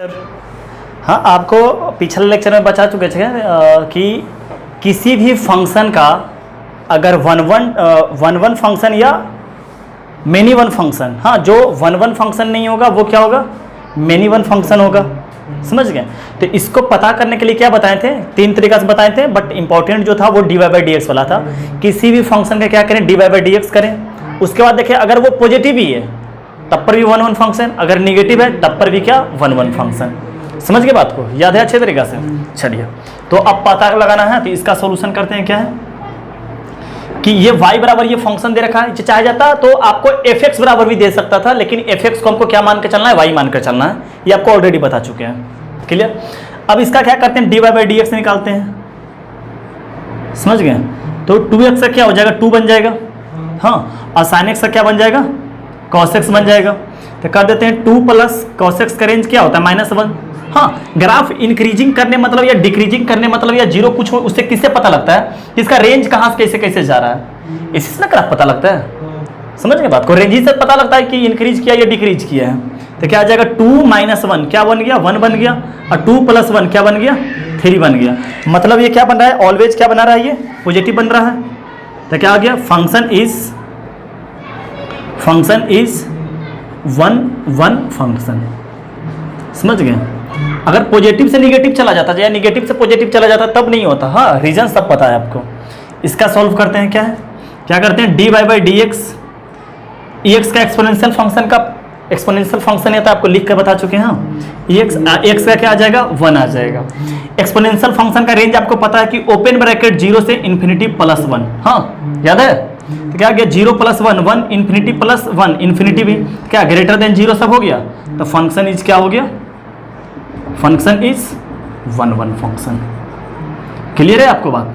हाँ, आपको पिछले लेक्चर में बता चुके थे कि किसी भी फंक्शन का अगर वन वन फंक्शन या मेनी वन फंक्शन, हाँ, जो वन वन फंक्शन नहीं होगा वो क्या होगा, मेनी वन फंक्शन होगा। समझ गए? तो इसको पता करने के लिए क्या बताए थे, तीन तरीका से बताए थे, बट इंपॉर्टेंट जो था वो D Y by D X वाला था। किसी भी फंक्शन का क्या करें, D Y by D X करें। उसके बाद देखिए अगर वो पॉजिटिव ही है तब पर भी वन वन फंक्शन, अगर निगेटिव है तब पर भी क्या, वन वन फंक्शन। समझ गए बात को, याद है अच्छे तरीका से? चलिए, तो अब पता लगाना है, तो इसका सोल्यूशन करते हैं। क्या है कि ये y बराबर ये फंक्शन दे रखा है, चाहे जाता तो आपको fx बराबर भी दे सकता था, लेकिन fx को हमको क्या मान के चलना है, y मान कर चलना है, ये आपको ऑलरेडी बता चुके हैं। क्लियर? अब इसका क्या करते हैं, dy बाई डी एक्स निकालते हैं। समझ गए? तो 2x का क्या हो जाएगा, 2 बन जाएगा, हाँ, और sin x का क्या बन जाएगा, cos x बन जाएगा। तो कर देते हैं 2 प्लस cos x का रेंज क्या होता है, -1। हाँ, ग्राफ इंक्रीजिंग करने मतलब या डिक्रीजिंग करने मतलब या जीरो कुछ हो, उससे किससे पता लगता है कि इसका रेंज कहाँ से कैसे कैसे जा रहा है, इसी से ना ग्राफ पता लगता है। समझ गए बात को? रेंज ही से पता लगता है कि इंक्रीज किया या डिक्रीज किया है। तो क्या आ जाएगा, 2 - 1 क्या बन गया, 1 बन गया, और 2 + 1 क्या बन गया, 3 बन गया। मतलब ये क्या बन रहा है, ऑलवेज क्या बना रहा है, ये पॉजिटिव बन रहा है। तो क्या आ गया, function is one one function. समझ गए? अगर पॉजिटिव से निगेटिव चला जाता या निगेटिव से पॉजिटिव चला जाता तब नहीं होता। हाँ, रीजन सब पता है आपको। इसका सॉल्व करते हैं। क्या है, क्या करते हैं, D Y by D X, X का एक्सपोनेंशियल फंक्शन का एक्सपोनेंशियल फंक्शन है तो आपको लिख कर बता चुके हैं। हाँ, एक्स का क्या आ जाएगा, 1 आ जाएगा। एक्सपोनेंशियल फंक्शन का रेंज आपको पता है कि ओपन ब्रैकेट 0 से इन्फिनिटी प्लस 1। हाँ, याद है? तो क्या गया, 0 + 1 1, इन्फिनिटी प्लस 1 इन्फिनिटी भी क्या ग्रेटर देन 0 सब हो गया। तो फंक्शन इज क्या हो गया, function is one one function. Clear है आपको बात?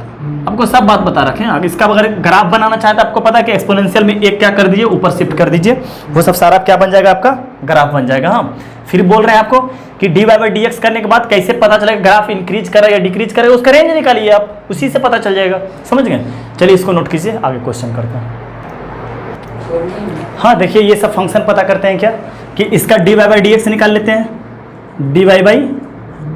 आपको सब बात बता रखे हैं। इसका अगर ग्राफ बनाना चाहे तो आपको पता है कि एक्सपोनेंशियल में एक क्या कर दीजिए, ऊपर शिफ्ट कर दीजिए, वो सब सारा क्या बन जाएगा, आपका ग्राफ बन जाएगा। हाँ, फिर बोल रहे हैं आपको कि D Y by D X करने के बाद कैसे पता चलेगा ग्राफ इंक्रीज करे या डिक्रीज करे, उसका रेंज निकालिए आप, उसी से पता चल जाएगा। समझ गए? चलिए इसको नोट कीजिए, आगे क्वेश्चन करते हैं। हाँ, देखिए ये सब फंक्शन पता करते हैं क्या कि इसका D Y by D X निकाल लेते हैं, D Y by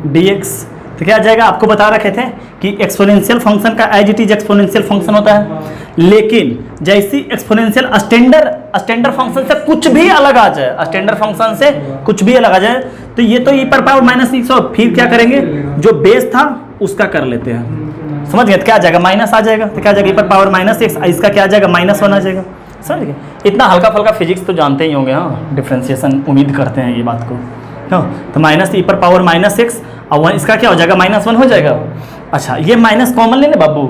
D X. तो क्या आ जाएगा, आपको बता रखे थे कि एक्सपोनेंशियल फंक्शन का as it is exponential function होता है, लेकिन जैसी एक्सपोनेंशियल स्टैंडर्ड फंक्शन से कुछ भी अलग आ जाए, स्टैंडर्ड फंक्शन से कुछ भी अलग आ जाए, तो ये तो e पर पावर -6 फिर क्या करेंगे, जो बेस था उसका कर लेते हैं। समझ गए? तो क्या आ जाएगा, माइनस आ जाएगा। तो क्या आ जाएगा, e पर पावर -6, इसका क्या आ जाएगा, -1 आ जाएगा। समझ गए? इतना हल्का फल्का फिजिक्स तो जानते ही होंगे। हाँ, डिफ्रेंसिएशन उम्मीद करते हैं ये बात को। तो -e पर पावर -6 और 1 इसका क्या हो जाएगा, -1 हो जाएगा। अच्छा, ये माइनस कॉमन ले बाबू,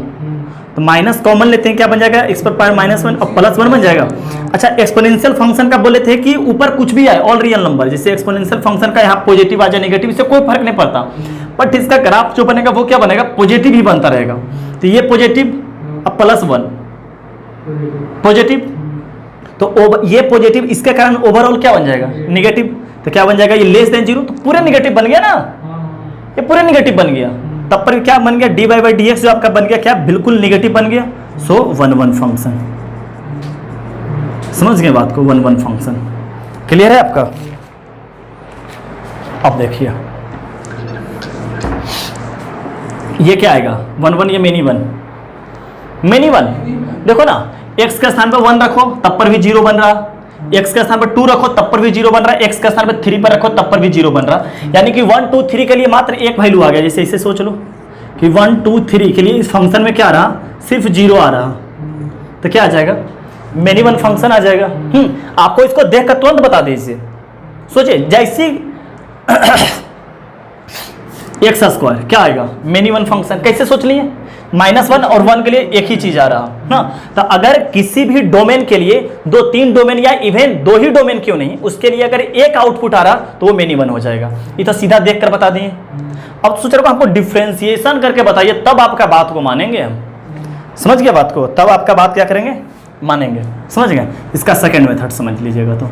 तो माइनस कॉमन लेते हैं, क्या बन जाएगा, x पर पावर -1 और +1 बन जाएगा। अच्छा, एक्सपोनेंशियल फंक्शन का बोले थे कि ऊपर कुछ भी आए, ऑल रियल नंबर, जैसे एक्सपोनेंशियल फंक्शन का यहाँ पॉजिटिव आ जाए नेगेटिव, इससे कोई फर्क नहीं पड़ता, बट इसका ग्राफ जो बनेगा वो क्या बनेगा, पॉजिटिव ही बनता रहेगा। तो ये पॉजिटिव अब +1 पॉजिटिव, तो ये पॉजिटिव, इसके कारण ओवरऑल क्या बन जाएगा, नेगेटिव। तो क्या बन जाएगा, ये लेस देन 0, तो पूरे नेगेटिव बन गया ना, ये पूरे नेगेटिव बन गया। तब पर क्या बन गया, D Y by D X जो आपका बन गया क्या, बिल्कुल नेगेटिव बन गया। So one one function. समझ गए बात को, वन वन फंक्शन। क्लियर है आपका? अब देखिए ये क्या आएगा, 1 1, ये मेनी वन। देखो ना, x के स्थान पर 1 रखो तब पर भी 0 बन रहा, x के स्थान पर 2 रखो तब पर भी 0 बन रहा, x के स्थान पर 3 पर रखो तब पर भी 0 बन रहा। यानी कि 1 2 3 के लिए मात्र एक वैल्यू आ गया। जैसे इसे सोच लो कि 1 2 3 के लिए इस फंक्शन में क्या आ रहा, सिर्फ 0 आ रहा, तो क्या आ जाएगा, मेनी वन फंक्शन आ जाएगा। आपको इसको देख कर तुरंत बता दीजिए। सोचिए, जैसी x² क्या आएगा, मेनी वन फंक्शन। कैसे सोच लिए, -1 और 1 के लिए एक ही चीज आ रहा ना। तो अगर किसी भी डोमेन के लिए 2 3 डोमेन या इवन 2 ही डोमेन क्यों नहीं, उसके लिए अगर एक आउटपुट आ रहा तो वो मेनी वन हो जाएगा। ये तो सीधा देख कर बता दिए। अब सोच रहे हो आपको डिफ्रेंसिएशन करके बताइए, तब आपका बात को मानेंगे हम। समझ गया बात को? तब आपका बात क्या करेंगे, मानेंगे। समझ गए? इसका सेकंड मेथड समझ लीजिएगा। तो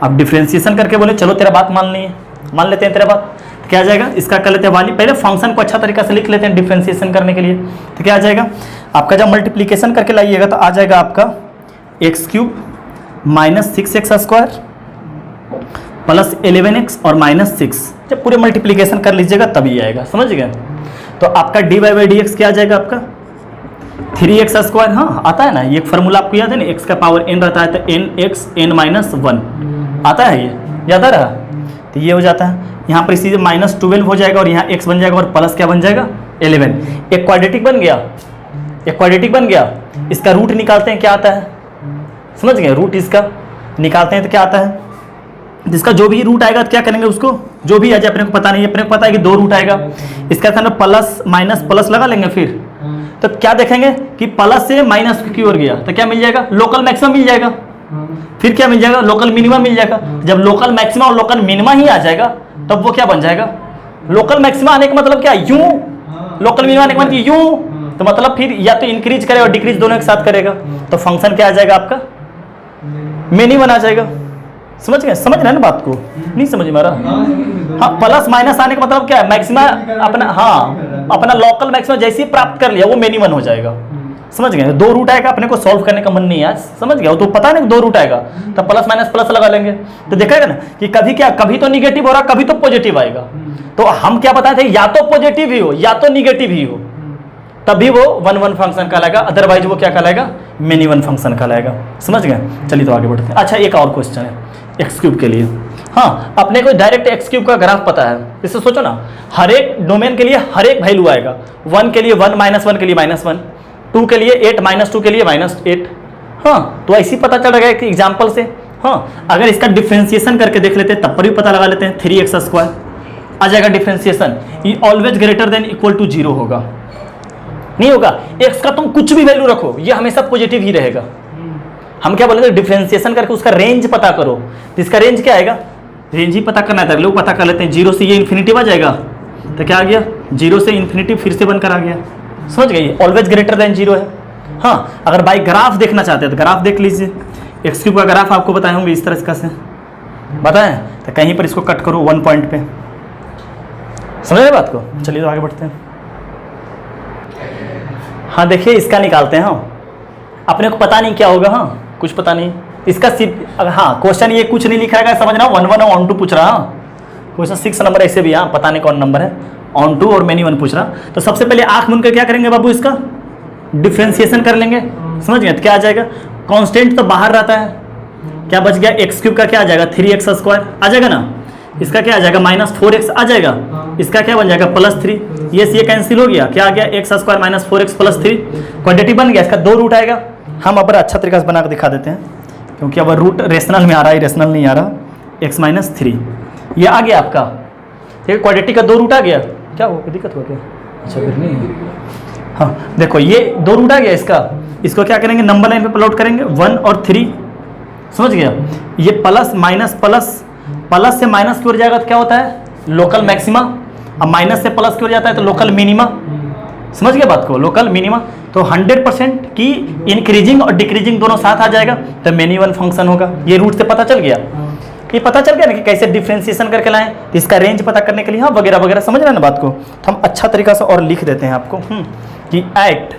आप डिफ्रेंसिएशन करके बोले चलो तेरा बात मान लेते हैं तेरा बात, क्या आ जाएगा, इसका कर लेते हैं वाली, पहले फंक्शन को अच्छा तरीका से लिख लेते हैं डिफरेंशिएशन करने के लिए। तो क्या आ जाएगा आपका, जब मल्टीप्लिकेशन करके लाइएगा तो आ जाएगा आपका x³ - 6x² प्लस 11x और माइनस 6, जब पूरे मल्टीप्लीकेशन कर लीजिएगा तभी आएगा, समझ गए। तो आपका dy/dx क्या आ जाएगा आपका 3x स्क्वायर, हाँ आता है ना, ये फॉर्मूला आपको याद है ना, x का पावर n रहता है तो nx n-1 आता है, ये याद आ रहा, तो ये हो जाता है। यहाँ पर इसी -12 हो जाएगा और यहाँ x बन जाएगा और प्लस क्या बन जाएगा 11, एक क्वाड्रेटिक बन गया, एक क्वाड्रेटिक बन गया। इसका रूट निकालते हैं क्या आता है, समझ गए, रूट इसका निकालते हैं तो क्या आता है, जिसका जो भी रूट आएगा तो क्या करेंगे उसको, जो भी आ जाए अपने को पता नहीं है, अपने को पता है कि 2 रूट आएगा, इसका था ना प्लस माइनस प्लस लगा लेंगे, फिर तो क्या देखेंगे कि प्लस से माइनस की ओर गया तो क्या मिल जाएगा, लोकल मैक्सिमम मिल जाएगा, फिर क्या मिल जाएगा, लोकल मिनिमा मिल जाएगा। जब लोकल मैक्सिमा और लोकल मिनिमा ही आ जाएगा तब वो क्या बन जाएगा, लोकल मैक्सिमा आने का मतलब क्या, यूं, लोकल मिनिमा आने का मतलब यूं, तो मतलब फिर या तो इंक्रीज करे और डिक्रीज दोनों एक साथ करेगा, तो फंक्शन क्या आ जाएगा आपका मिनिमम आ जाएगा। समझ गए, समझ रहे हैं ना बात को, नहीं समझ में आ रहा, हाँ प्लस माइनस आने का मतलब क्या है, मैक्सिमा अपना, हाँ अपना लोकल मैक्सिमा जैसे ही प्राप्त कर लिया वो मिनिमम हो जाएगा। समझ गए, 2 रूट आएगा, अपने को सॉल्व करने का मन नहीं है, समझ गया, तो पता नहीं 2 रूट आएगा तब प्लस माइनस प्लस लगा लेंगे, तो देखेगा ना कि कभी क्या, कभी तो निगेटिव हो रहा, कभी तो पॉजिटिव आएगा, तो हम क्या बताए थे, या तो पॉजिटिव ही हो या तो निगेटिव ही हो, तभी वो 1-1 फंक्शन कहलाएगा, अदरवाइज वो क्या कहलाएगा, मेनी वन फंक्शन कहलाएगा। समझ गए, चलिए तो आगे बढ़ते हैं। अच्छा एक और क्वेश्चन है एक्स क्यूब के लिए, हाँ अपने को डायरेक्ट एक्स क्यूब का ग्राफ पता है, इससे सोचो ना, हर एक डोमेन के लिए हर एक वैल्यू आएगा, 1 के लिए 1, -1 के लिए -1, 2 के लिए 8, -2 के लिए -8, हाँ तो ऐसे ही पता चल रहा है कि एग्जाम्पल से, हाँ अगर इसका डिफ्रेंसिएशन करके देख लेते हैं तब पर भी पता लगा लेते हैं, 3x स्क्वायर आ जाएगा डिफ्रेंसिएशन, ये always greater than equal to 0 होगा, नहीं होगा, x का तुम कुछ भी वैल्यू रखो ये हमेशा पॉजिटिव ही रहेगा। हम क्या बोलेंगे, डिफ्रेंसिएशन करके उसका रेंज पता करो, तो इसका रेंज क्या आएगा, रेंज ही पता करना है, लोग पता कर लेते हैं, 0 से ये इन्फिनिटी आ जाएगा, तो क्या आ गया 0 से इन्फिनिटी फिर से बनकर आ गया, समझ गए, ऑलवेज ग्रेटर देन 0 है। हाँ अगर बाई ग्राफ देखना चाहते हैं तो ग्राफ देख लीजिए, एक्स क्यूब का ग्राफ आपको बताए होंगे इस तरह से बताएं, तो कहीं पर इसको कट करो 1 पॉइंट पे, समझ रहे बात को, चलिए तो आगे बढ़ते हैं। हाँ देखिए इसका निकालते हैं, हाँ अपने को पता नहीं क्या होगा, हाँ कुछ पता नहीं इसका सिर्फ, हाँ क्वेश्चन ये कुछ नहीं लिखा है समझना, 1-1 और 1-2 पूछ रहा, क्वेश्चन 6 नंबर ऐसे भी, हाँ पता नहीं कौन नंबर है, ऑन 2 और मेनी 1 पूछ रहा। तो सबसे पहले आंख मूंद कर क्या करेंगे बाबू, इसका डिफ्रेंसिएशन कर लेंगे, समझ गए, तो क्या आ जाएगा, कांस्टेंट तो बाहर रहता है, क्या बच गया, एक्स क्यूब का क्या आ जाएगा 3x स्क्वायर आ जाएगा ना, इसका क्या आ जाएगा -4x आ जाएगा, इसका क्या बन जाएगा +3, ये कैंसिल हो गया, क्या आ गया x स्क्वायर -4x +3, क्वाड्रेटिक बन गया, इसका 2 रूट आएगा। हम अब अच्छा तरीका से बना कर दिखा देते हैं, क्योंकि अब रूट रेशनल में आ रहा है, रेशनल नहीं आ रहा, x -3 ये आ गया आपका, ठीक है, क्वाड्रेटिक का 2 रूट आ गया, क्या हो दिक्कत हो गया, अच्छा फिर नहीं, हाँ देखो ये 2 रूट आ गया इसका, इसको क्या करेंगे नंबर लाइन पे प्लॉट करेंगे 1 और 3, समझ गया, ये प्लस माइनस प्लस से माइनस की ओर जाएगा तो क्या होता है लोकल मैक्सिमा, अब माइनस से प्लस की ओर जाता है तो लोकल मिनिमा, समझ गए बात को, लोकल मिनिमा, तो 100% की इंक्रीजिंग और डिक्रीजिंग दोनों साथ आ जाएगा तो मेनी वन फंक्शन होगा। ये रूट से पता चल गया, ये पता चल गया ना कि कैसे डिफ्रेंसिएशन करके लाएं, तो इसका रेंज पता करने के लिए हाँ वगैरह वगैरह, समझ रहे हैं ना बात को। तो हम अच्छा तरीका से और लिख देते हैं आपको कि एट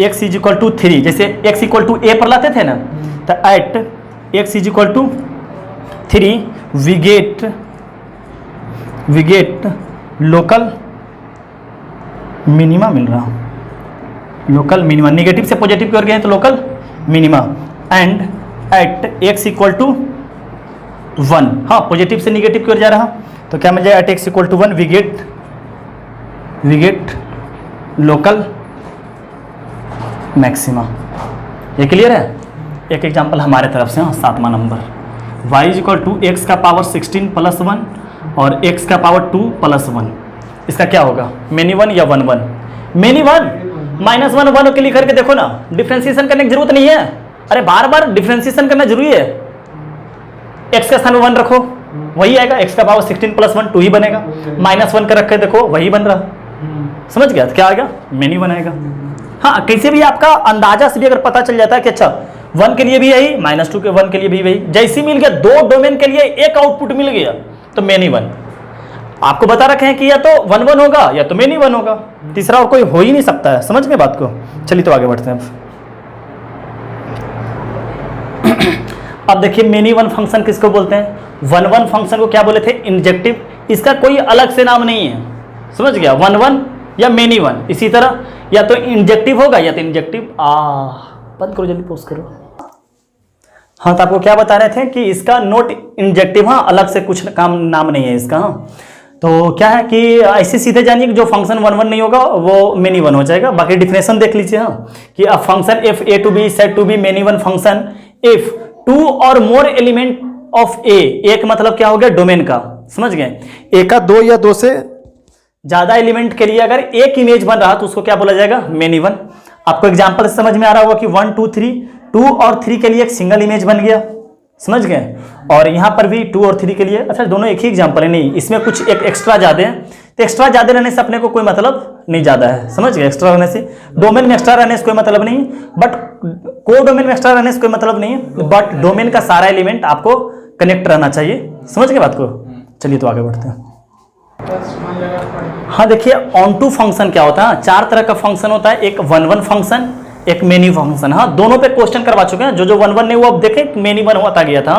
x = 3, जैसे x = a पर लाते थे ना, तो at x = 3 we get local minima मिल रहा, लोकल मिनिमा, निगेटिव से पॉजिटिव की ओर गए तो local minima, and at x = 1, हाँ पॉजिटिव से निगेटिव की ओर जा रहा, तो क्या मिल जाएगा at x = 1 we get local maxima. ये क्लियर है। एक एग्जांपल हमारे तरफ से, हाँ 7वां नंबर, y = x का पावर 16 + 1 और x का पावर 2 + 1, इसका क्या होगा मेनी 1 या 1-1, मेनी 1 -1 1 के लिए करके देखो ना, डिफ्रेंसिएशन करने की जरूरत नहीं है, अरे बार बार डिफ्रेंसिएशन करना जरूरी है, x के स्थान में 1 रखो वही आएगा, x का पावर 16 + 1 2 ही बनेगा, -1 का रखे देखो वही बन रहा, समझ गया, क्या आएगा मेनी 1 आएगा। हाँ कैसे भी आपका अंदाजा से भी अगर पता चल जाता है कि अच्छा 1 के लिए भी यही, -2 के 1 के लिए भी वही, जैसे मिल गया 2 डोमेन के लिए एक आउटपुट मिल गया तो मेनी 1, आपको बता रखे हैं कि या तो 1-1 होगा या तो मेनी 1 होगा, तीसरा और कोई हो ही नहीं सकता है, समझ गए बात को। चलिए तो आगे बढ़ते हैं अब देखिए मेनी 1 फंक्शन किसको बोलते हैं, वन वन फंक्शन को क्या बोले थे, इंजेक्टिव। इसका कोई अलग से नाम नहीं है, समझ गया, वन वन या मेनी वन। इसी तरह या तो इंजेक्टिव होगा या तो इंजेक्टिव। बंद करो जल्दी, पोस्ट करो। हाँ, तो आपको क्या बता रहे थे कि इसका नोट इंजेक्टिव, हाँ अलग से कुछ काम नाम नहीं है इसका। हाँ, तो क्या है कि ऐसे सीधे जानिए कि जो फंक्शन वन वन नहीं होगा वो मेनी वन हो जाएगा। बाकी डिफिनेशन देख लीजिए। हाँ, कि a function if A to B said to be many one function if two और मोर एलिमेंट ऑफ ए। एक मतलब क्या हो गया, डोमेन का, समझ गए। ए का दो या दो से ज्यादा एलिमेंट के लिए अगर एक इमेज बन रहा तो उसको क्या बोला जाएगा, मेनी वन। आपको एग्जांपल समझ में आ रहा होगा कि 1 2 3, 2 और 3 के लिए एक सिंगल इमेज बन गया, समझ गए। और यहां पर भी 2 और 3 के लिए, अच्छा दोनों एक ही एग्जांपल है, नहीं इसमें कुछ एक एक्स्ट्रा ज्यादा है, तो एक्स्ट्रा ज्यादा रहने से अपने को कोई मतलब नहीं ज्यादा है, समझ गए। एक्स्ट्रा रहने से, डोमेन में एक्स्ट्रा रहने से कोई मतलब नहीं, बट को डोमेन में एक्स्ट्रा रहने से कोई मतलब नहीं, बट डोमेन का सारा एलिमेंट आपको कनेक्ट रहना चाहिए, समझ गए बात को। चलिए तो आगे बढ़ते हैं। हाँ देखिए, ऑन टू फंक्शन क्या होता है, 4 तरह का फंक्शन होता है। एक वन वन फंक्शन, एक मेनी फंक्शन। हाँ, दोनों पे क्वेश्चन करवा चुके हैं। जो वन वन नहीं हुआ अब देखें, मेनी वन होता गया था।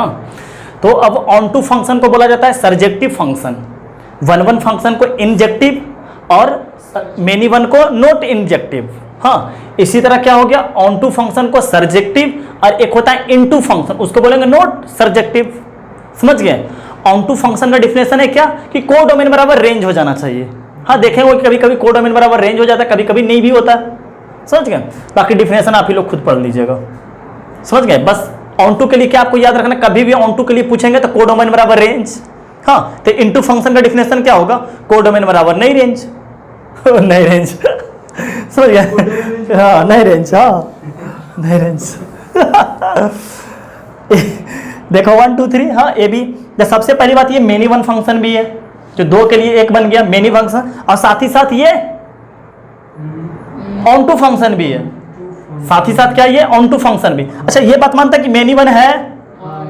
तो अब ऑन टू फंक्शन को बोला जाता है surjective function, one one function को इंजेक्टिव और मेनी वन को नॉट इंजेक्टिव। हाँ, इसी तरह क्या हो गया, ऑन टू फंक्शन को सर्जेक्टिव और एक होता है इनटू फंक्शन, उसको बोलेंगे नॉट सर्जेक्टिव, समझ गए। ऑन टू फंक्शन का डिफिनेशन है क्या, कि को डोमेन बराबर रेंज हो जाना चाहिए। हाँ, देखेंगे कभी कभी को डोमेन बराबर रेंज हो जाता है, कभी कभी नहीं भी होता, समझ गए। बाकी डिफिनेशन आप ही लोग खुद पढ़ लीजिएगा, समझ गए। बस ऑन टू के लिए क्या आपको याद रखना, कभी भी ऑन टू के लिए पूछेंगे तो को डोमेन बराबर रेंज। हाँ, तो इनटू फंक्शन का डिफिनेशन क्या होगा, को डोमेन बराबर नहीं रेंज। नहीं रेंज, समझ गए। हाँ, नहीं रेंज, हाँ नहीं रेंज। देखो 1 2 3, हाँ ए बी। सबसे पहली बात ये मेनी वन फंक्शन भी है, जो 2 के लिए एक बन गया मेनी फंक्शन, और साथ ही साथ ये ऑन टू फंक्शन भी है, साथ ही साथ क्या ये ऑन टू फंक्शन भी। अच्छा, ये बात मानता है कि मेनी वन है,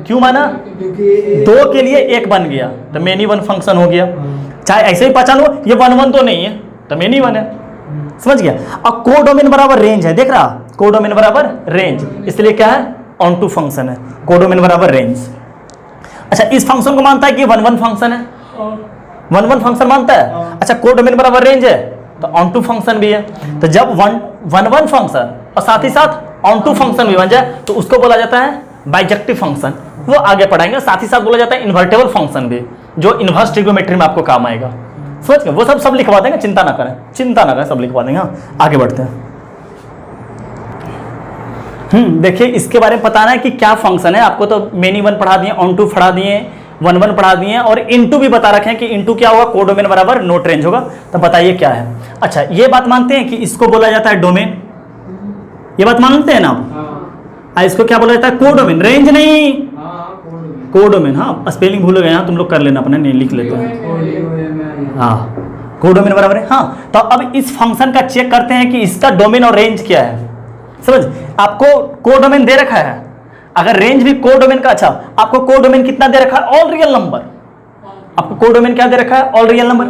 क्यों माना, 2 के लिए एक बन गया तो मेनी वन फंक्शन हो गया। चाहे ऐसे ही पहचान लो ये वन वन तो नहीं है तो मेनी वन है, समझ गया। अब को डोमेन बराबर रेंज है, देख रहा, को डोमेन बराबर रेंज, इसलिए क्या है, ऑन टू फंक्शन है, को डोमेन बराबर रेंज। अच्छा, इस फंक्शन को मानता है कि वन वन फंक्शन है, वन वन फंक्शन मानता है। अच्छा, को डोमेन बराबर रेंज है तो ऑन टू फंक्शन भी है। तो जब वन वन फंक्शन और साथ ही साथ ऑन टू फंक्शन भी बन जाए तो उसको बोला जाता है बाइजेक्टिव फंक्शन। वो आगे पढ़ाएंगे। साथ ही साथ बोला जाता है इन्वर्टेबल फंक्शन भी, जो इन्वर्स ट्रिग्नोमेट्री में आपको काम आएगा, समझ गए। वो सब लिखवा देंगे, चिंता ना करें, चिंता ना करें, सब लिखवा देंगे। हाँ, आगे बढ़ते हैं। देखिए, इसके बारे में बताना है कि क्या फंक्शन है। आपको तो मेनी वन पढ़ा दिए, ऑन टू पढ़ा दिए, वन वन पढ़ा दिए, और इनटू भी बता रखे हैं कि इनटू क्या होगा, को डोमेन बराबर नोट रेंज होगा। तो बताइए क्या है। अच्छा, ये बात मानते हैं कि इसको बोला जाता है डोमेन, ये बात मानते हैं ना आप। इसको क्या बोला जाता है, को डोमेन, रेंज नहीं, को डोमेन। हाँ, स्पेलिंग भूल गए, यहाँ तुम लोग कर लेना अपने, नहीं लिख लेते हैं। हाँ, को डोमेन बराबर है। हाँ, तो अब इस फंक्शन का चेक करते हैं कि इसका डोमेन और रेंज क्या है। समझ, आपको को डोमेन दे रखा है, अगर रेंज भी को डोमेन का, अच्छा आपको को डोमेन कितना दे रखा है, ऑल रियल नंबर। आपको को डोमेन क्या दे रखा है, ऑल रियल नंबर।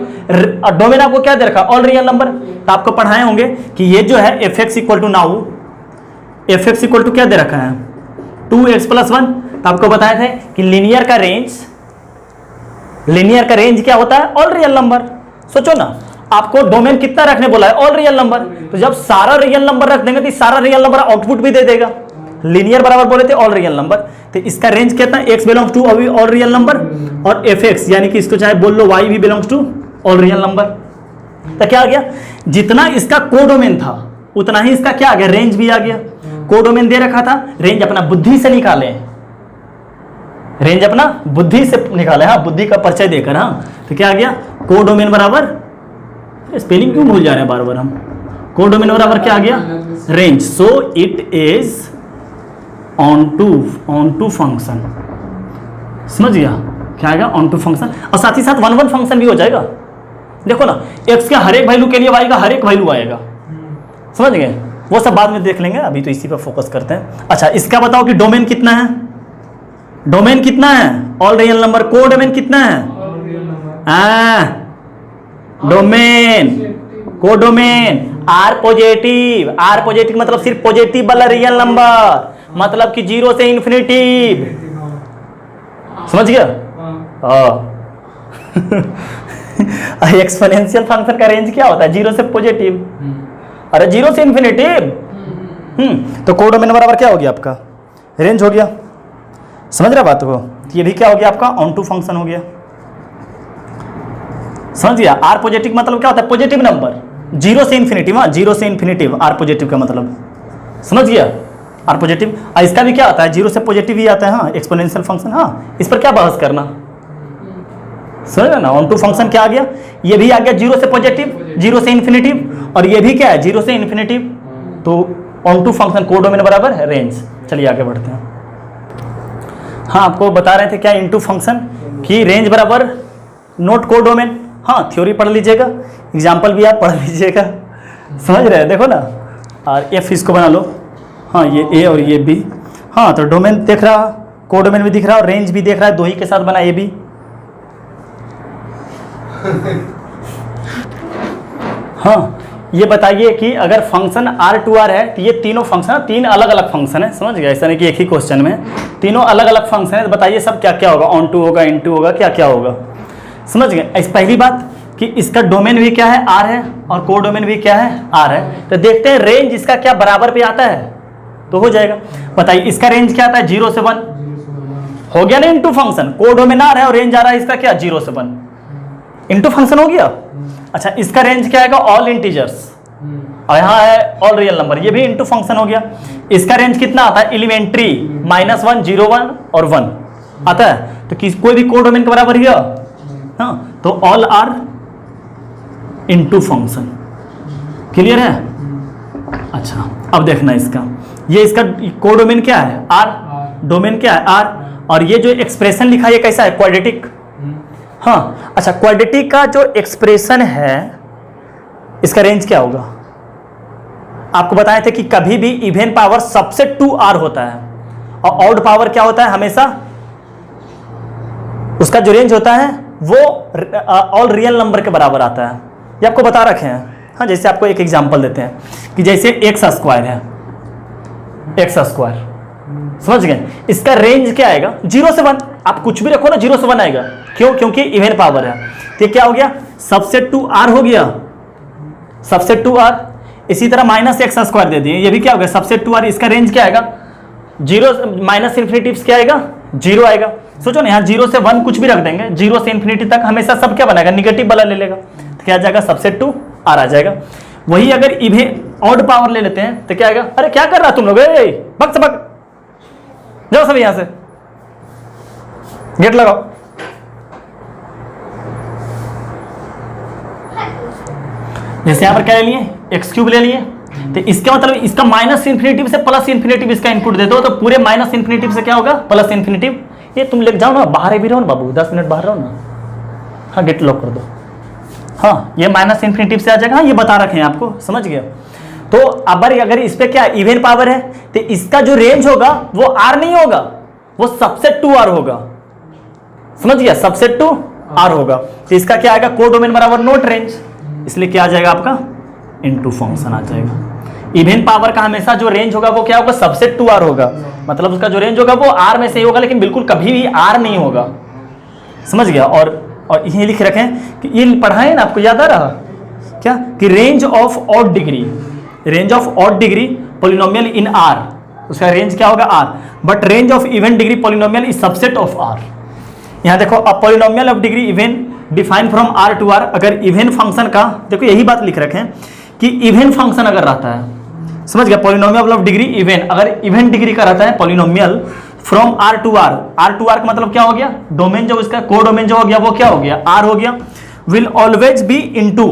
और डोमेन आपको क्या दे रखा है, ऑल रियल नंबर। तो आपको पढ़ाए होंगे कि ये जो है F X equal to, now F X equal to क्या दे रखा है, 2x + 1। तो आपको बताए थे कि लीनियर का रेंज क्या होता है, ऑल रियल नंबर। सोचो ना, आपको डोमेन कितना रखने बोला है, ऑल रियल नंबर। तो जब सारा रियल नंबर रख देंगे तो सारा रियल नंबर आउटपुट भी दे देगा। लीनियर बराबर बोले थे ऑल रियल नंबर, तो इसका रेंज कितना, x बिलोंग्स टू अभी ऑल रियल नंबर, और fx यानी कि इसको चाहे बोल लो y भी belongs to all real number. तो क्या आ गया, जितना इसका कोडोमेन था उतना ही इसका क्या आ गया, रेंज भी आ गया। कोडोमेन दे रखा था, रेंज अपना बुद्धि से निकाले, रेंज अपना बुद्धि से निकाले। हाँ, बुद्धि का परिचय देकर। हाँ, तो क्या आ गया, कोडोमेन बराबर, स्पेलिंग क्यों भूल जा रहे हैं बार बार हम, कोडोमेन बराबर क्या आ गया, range. So it is onto function. समझ गया, क्या आएगा, ऑन टू फंक्शन। और साथ ही साथ वन वन फंक्शन भी हो जाएगा। देखो ना, x के हर एक वैल्यू के लिए y का हर एक वैल्यू आएगा, समझ गए। वो सब बाद में देख लेंगे, अभी तो इसी पर फोकस करते हैं। अच्छा, इसका बताओ कि डोमेन कितना है, डोमेन कितना है, ऑल रियल नंबर। को डोमेन कितना है, डोमेन, को डोमेन आर पॉजिटिव मतलब सिर्फ पॉजिटिव वाला रियल नंबर, मतलब कि 0 से इन्फिनिटी, समझ गया। एक्सपोनेंशियल फंक्शन का रेंज क्या होता है? 0 से पॉजिटिव। अरे 0 से इन्फिनिटिव। तो कोडोमेन बराबर क्या हो गया आपका? रेंज हो गया। समझ रहे बात को? ये भी क्या हो गया आपका? ऑन टू फंक्शन हो गया। समझ गया? आर पॉजिटिव मतलब क्या होता है? पॉजिटिव नंबर 0 से इन्फिनिटिव। हाँ, 0 से इन्फिनिटिव आर पॉजिटिव का मतलब। समझ गया? R positive. इसका भी क्या आता है? 0 से पॉजिटिव ही आता है। हाँ, एक्सपोनेंशियल फंक्शन। हाँ, इस पर क्या बहस करना? समझ ना? ऑन टू फंक्शन क्या आ गया? ये भी आ गया 0 से पॉजिटिव, 0 से इन्फिनिटिव, और ये भी क्या है? 0 से इन्फिनिटिव। तो ऑन टू फंक्शन कोडोमेन बराबर है रेंज। चलिए आगे बढ़ते हैं। हाँ, आपको बता रहे थे क्या? इनटू फंक्शन की रेंज बराबर नोट कोडोमेन। हाँ, थ्योरी पढ़ लीजिएगा, एग्जाम्पल भी आप पढ़ लीजिएगा। समझ रहे हैं? देखो ना, और एफ इसको बना लो। हाँ, ये ए और ये बी। हाँ, तो डोमेन देख रहा, कोडोमेन भी दिख रहा और रेंज भी देख रहा है, दो ही के साथ बना ए बी। हाँ, ये बताइए कि अगर फंक्शन आर टू आर है तो ये तीनों फंक्शन, तीन अलग अलग फंक्शन है। समझ गया? ऐसा नहीं कि एक ही क्वेश्चन में तीनों अलग अलग फंक्शन है। तो बताइए सब क्या क्या होगा? ऑन टू होगा, इन टू होगा, क्या क्या होगा? समझ गए? इस पहली बात कि इसका डोमेन भी क्या है? आर है, और कोडोमेन भी क्या है? आर है। तो देखते हैं रेंज इसका क्या बराबर पे आता है तो हो जाएगा। बताइए इसका रेंज क्या आता है? 0 से 1 हो गया ना इनटू फंक्शन। कोडोमेन आर है और रेंज आ रहा है इसका क्या? 0 से 1 इनटू फंक्शन हो गया। अच्छा, इसका रेंज क्या आएगा? ऑल इंटीजर्स, और यहाँ है ऑल रियल नंबर, ये भी इनटू फंक्शन हो गया। इसका रेंज कितना आता है? एलिमेंट्री -1, 0, 1 और 1 आता है। तो कोई भी कोडोमेन के बराबर ही है। हाँ, तो all R into function. Clear है? अच्छा, अब देखना इसका, ये इसका कोडोमेन क्या है? आर। डोमेन क्या है? आर। और ये जो एक्सप्रेशन लिखा है ये कैसा है? क्वाड्रेटिक। हाँ, अच्छा, क्वाड्रेटिक का जो एक्सप्रेशन है इसका रेंज क्या होगा? आपको बताए थे कि कभी भी इवन पावर सबसे 2r होता है, और ऑड पावर क्या होता है? हमेशा उसका जो रेंज होता है वो ऑल रियल नंबर के बराबर आता है। ये आपको बता रखे हैं। हाँ, जैसे आपको एक एग्जांपल देते हैं कि जैसे एक्स स्क्वायर है, एक्स स्क्वायर। समझ गए? इसका रेंज क्या आएगा? 0 से 1। आप कुछ भी रखो ना, 0 से 1 आएगा। क्यों? क्योंकि इवन पावर है। तो क्या हो गया? सबसे 2r हो गया, सबसे 2r। इसी तरह -x स्क्वायर दे दिए, ये भी क्या हो गया? सबसे 2r। इसका रेंज क्या आएगा? 0 माइनस इन्फिनिटी क्या आएगा? 0 आएगा। सोचो ना, यहाँ 0 से 1 कुछ भी रख देंगे, 0 से इन्फिनिटी तक हमेशा सब क्या बनाएगा? निगेटिव वाला ले लेगा। तो क्या आ जाएगा? सबसे 2r आ जाएगा। वही अगर इवन ऑड पावर ले लेते हैं तो क्या आएगा? अरे क्या कर रहा तुम लोग? भग से भग जाओ सब यहां से, गेट लगाओ। जैसे यहां पर क्या ले लिए? x³ ले लिए। तो इसका मतलब इसका माइनस इन्फिनिटिव से प्लस इन्फिनिटिव इसका इनपुट दे दो, तो पूरे माइनस इन्फिनिटिव से क्या होगा? Plus infinitive. ये तुम ले जाओ ना, बाहर भी रहो ना बाबू, 10 मिनट बाहर रहो ना। हाँ, गेट लॉक कर दो। हाँ, ये माइनस इन्फिनिटिव से आ जाएगा। हाँ, ये बता रखे हैं आपको, समझ गया? तो अब अगर इस पे क्या इवन पावर है तो इसका जो रेंज होगा वो आर नहीं होगा, वो सबसे 2r होगा। समझ गया? सबसे 2r होगा। तो इसका क्या आएगा? कोडोमेन बराबर नोट रेंज, इसलिए क्या आ जाएगा आपका? इनटू फंक्शन आ जाएगा। इवन पावर का हमेशा जो रेंज होगा वो क्या होगा? सबसे 2r होगा। मतलब उसका जो रेंज होगा वो r में से ही होगा, लेकिन बिल्कुल कभी भी r नहीं होगा। समझ गया? और ये लिख रखे हैं कि ये पढ़ाए ना, आपको याद आ रहा क्या? कि range of odd degree, range of odd degree polynomial in R, उसका रेंज क्या होगा? R। But range of even degree polynomial is subset of R। यहाँ देखो, a polynomial of degree even define from R to R। अगर even function का, देखो यही बात लिख रखे हैं कि इवन फंक्शन अगर रहता है, समझ गया? पॉलिनोमियल ऑफ डिग्री इवन, अगर इवन डिग्री का रहता है polynomial from R to R। R to R का मतलब क्या हो गया? डोमेन जो इसका कोडोमेन जो हो गया वो क्या हो गया? R हो गया। विल ऑलवेज बी इनटू,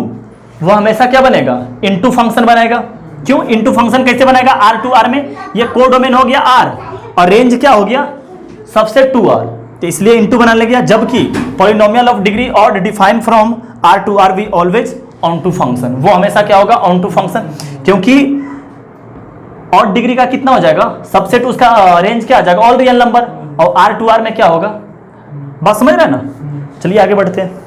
वो हमेशा क्या बनेगा? इनटू फंक्शन बनेगा। क्यों इनटू फंक्शन कैसे बनेगा? R टू R में ये कोडोमेन हो गया R, और रेंज क्या हो गया? सबसे 2R, तो इसलिए इनटू बनाने गया। जबकि polynomial of degree odd define from R to R we always onto function, वो हमेशा क्या होगा? Onto function. क्योंकि ऑड डिग्री का कितना हो जाएगा? सबसेट, उसका रेंज क्या आ जाएगा? All real number. और R टू R में क्या होगा? बात समझ रहे हैं ना? चलिए आगे बढ़ते हैं।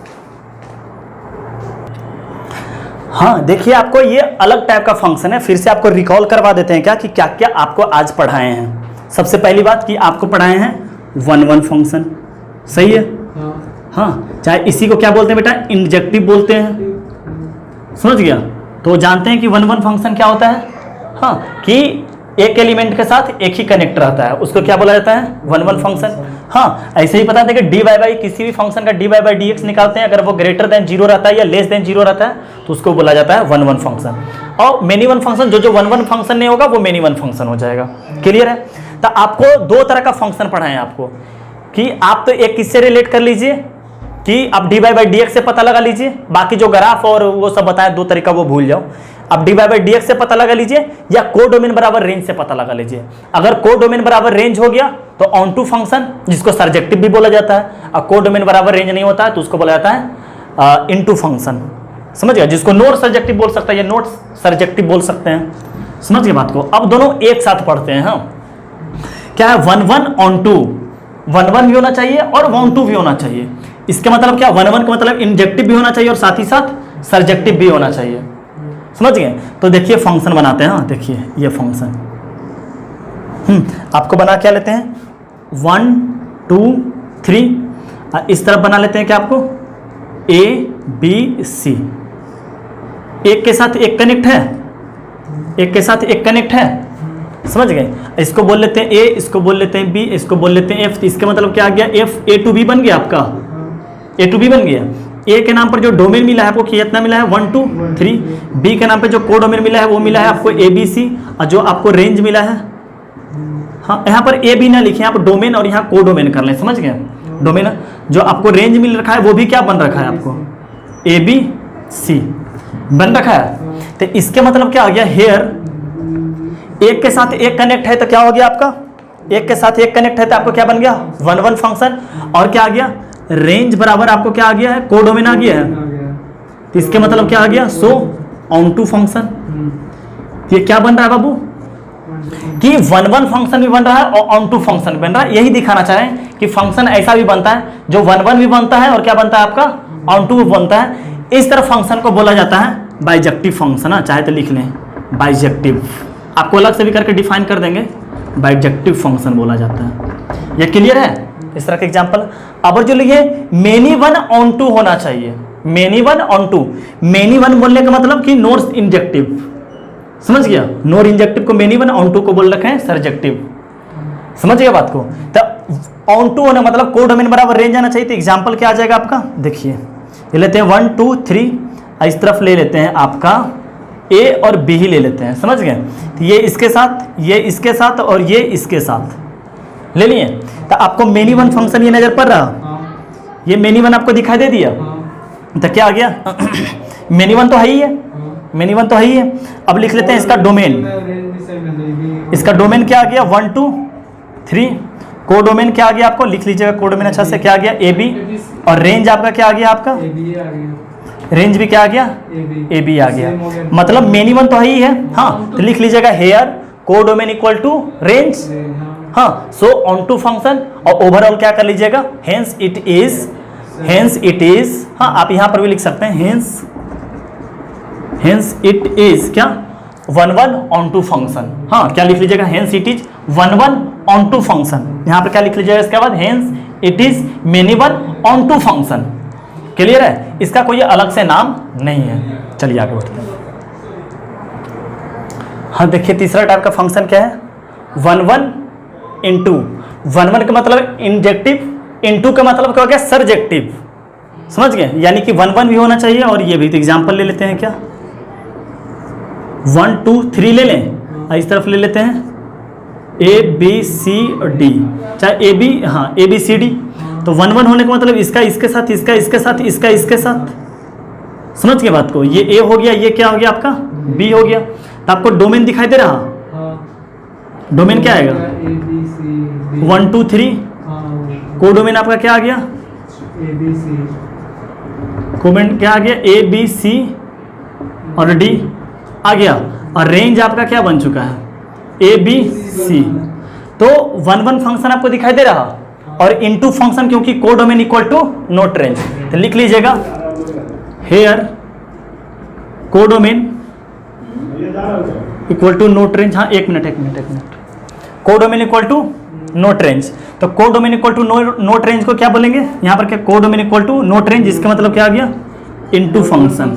हाँ, देखिए आपको ये अलग टाइप का फंक्शन है, फिर से आपको रिकॉल करवा देते हैं क्या कि क्या क्या आपको आज पढ़ाए हैं। सबसे पहली बात कि आपको पढ़ाए हैं 1 1 फंक्शन, सही है? हाँ, चाहे इसी को क्या बोलते हैं बेटा, इंजेक्टिव बोलते हैं, समझ गया। तो जानते हैं कि वन वन फंक्शन क्या होता है, हाँ, कि एक एलिमेंट के साथ एक ही कनेक्ट रहता है, उसको क्या बोला जाता है, वन वन फंक्शन। हाँ, ऐसे ही पता था कि डी वाई बाई किसी भी फंक्शन का D Y by D X निकालते हैं, अगर वो ग्रेटर देन जीरो रहता है या लेस देन जीरो रहता है तो उसको बोला जाता है वन वन फंक्शन। और मेनी वन फंक्शन, जो वन वन फंक्शन नहीं होगा वो मेनी वन फंक्शन हो जाएगा। क्लियर है। तो आपको दो तरह का फंक्शन पढ़ाएं आपको, कि आप तो एक किससे रिलेट कर लीजिए कि आप D Y by D X से पता लगा लीजिए, बाकी जो ग्राफ और वो सब बताएं दो तरीका वो भूल जाओ। अब D Y by D X से पता लगा लीजिए या को डोमेन बराबर रेंज से पता लगा लीजिए। अगर को डोमेन बराबर रेंज हो गया तो ऑन टू फंक्शन, जिसको सर्जेक्टिव भी बोला जाता है, और को डोमेन बराबर रेंज नहीं होता है तो उसको बोला जाता है इनटू फंक्शन। समझ गया, जिसको नोट सर्जेक्टिव बोल सकता है या नोट सर्जेक्टिव बोल सकते हैं। समझ गए बात को। अब दोनों एक साथ पढ़ते हैं। हाँ, क्या है, one one onto, one one भी होना चाहिए और वन टू भी होना चाहिए। इसका मतलब क्या, वन वन का मतलब इंजेक्टिव भी होना चाहिए और साथ ही साथ सर्जेक्टिव भी होना चाहिए। समझ गए। तो देखिए फंक्शन बनाते हैं। हाँ देखिए ये फंक्शन आपको बना क्या लेते हैं, 1 2 3, इस तरफ बना लेते हैं क्या आपको, ए बी सी, एक के साथ एक कनेक्ट है, एक के साथ एक कनेक्ट है। समझ गए। इसको बोल लेते हैं ए, इसको बोल लेते हैं बी, इसको बोल लेते हैं एफ। इसका मतलब क्या आ गया, एफ ए टू बी बन गया आपका, ए टू बी बन गया। ए के नाम पर जो डोमेन मिला है आपको कितना मिला है, 1 2 3। बी के नाम पे जो को डोमेन मिला है वो मिला है आपको ए बी सी, और जो आपको रेंज मिला है, हाँ यहाँ पर ए बी ना लिखे, यहाँ पर डोमेन और यहाँ को डोमेन कर लें। समझ गए। डोमेन जो आपको रेंज मिल रखा है वो भी क्या बन रखा है आपको, ए बी सी बन रखा है। तो इसके मतलब क्या हो गया, हेयर एक के साथ एक कनेक्ट है तो क्या हो गया आपका, एक के साथ एक कनेक्ट है तो आपको क्या बन गया, वन वन फंक्शन। और क्या आ गया, रेंज बराबर आपको क्या आ गया है, को डोमेन आ गया है। तो इसके मतलब क्या आ गया, सो ऑन टू फंक्शन। ये क्या बन रहा है बाबू, कि वन वन फंक्शन भी बन रहा है और ऑन टू फंक्शन बन रहा है। यही दिखाना चाह रहे हैं कि फंक्शन ऐसा भी बनता है जो वन वन भी बनता है और क्या बनता है आपका, ऑन टू भी बनता है। इस तरह फंक्शन को बोला जाता है बाइजेक्टिव फंक्शन। चाहे तो लिख लें बाइजेक्टिव, आपको अलग से भी करके डिफाइन कर देंगे, बाइजेक्टिव फंक्शन बोला जाता है। ये क्लियर है। इस तरह के एग्जांपल। अब जो लिखे मेनी वन ऑन टू होना चाहिए, many one onto. Many one बोलने का मतलब कि नोट इंजेक्टिव, समझ गया। नोट इंजेक्टिव को मेनी वन, ऑन टू को बोल रखे हैं सर्जेक्टिव। समझ गया बात को। तो ऑन टू होने मतलब को डोमेन बराबर रेंज आना चाहिए। तो एग्जांपल क्या आ जाएगा आपका, देखिए ये लेते हैं 1 2 3, इस तरफ ले लेते हैं आपका ए और बी ही ले लेते हैं। समझ गए। तो ये इसके साथ, ये इसके साथ और ये इसके साथ ले लिए। तो आपको मेनी वन फंक्शन ये नजर पड़ रहा, ये मेनी वन आपको दिखाई दे दिया। तो क्या आ गया मेनी वन तो है ही है, मेनी वन तो है ही है। अब लिख लेते हैं इसका डोमेन, इसका डोमेन क्या आ गया 1 2 3। को डोमेन क्या आ गया आपको, लिख लीजिएगा को डोमेन अच्छा से, क्या आ गया ए बी। और रेंज आपका क्या आ गया, आपका रेंज भी क्या आ गया, ए बी आ गया। मतलब मेनी वन तो है ही है। हाँ तो लिख लीजिएगा here codomain equal to range. हाँ, सो ऑन टू फंक्शन। और ओवरऑल क्या कर लीजिएगा, hence it is, hence it is. हाँ आप यहां पर भी लिख सकते हैं हेंस, हेंस इट इज क्या, one one onto function. हाँ क्या लिख लीजिएगा, hence it is one one onto function. यहां पर क्या लिख लीजिएगा इसके बाद, hence it is many one onto function. Clear है। इसका कोई अलग से नाम नहीं है। चलिए आगे बढ़ते हैं। हाँ देखिए तीसरा टाइप का फंक्शन क्या है, one one into. One one का मतलब इंजेक्टिव, इंटू का मतलब क्या हो गया, सर्जेक्टिव। समझ गए। यानी कि वन वन भी होना चाहिए और ये भी। तो एग्जाम्पल ले लेते हैं क्या, 1 2 3 ले लें, इस तरफ ले लेते हैं ए बी सी और डी, चाहे ए बी, हाँ ए बी सी डी। तो वन वन होने का मतलब इसका इसके साथ, इसका इसके साथ, इसका इसके साथ। समझ गए बात को। ये ए हो गया, ये क्या हो गया आपका, बी हो गया। तो आपको डोमेन दिखाई दे रहा, डोमेन क्या आएगा 1 2 3। को डोमेन आपका क्या आ गया, कोमेंट क्या आ गया, ए बी सी और डी आ गया। और रेंज आपका क्या बन चुका है, ए बी सी। तो वन वन फंक्शन आपको दिखाई दे रहा और इनटू फंक्शन, क्योंकि codomain equal to not range. तो लिख लीजिएगा here codomain equal to not range. हाँ एक minute, codomain equal to not range. तो codomain equal to not range को क्या बोलेंगे यहाँ पर, क्या codomain equal to not range, इसका मतलब क्या आ गया, इनटू फंक्शन।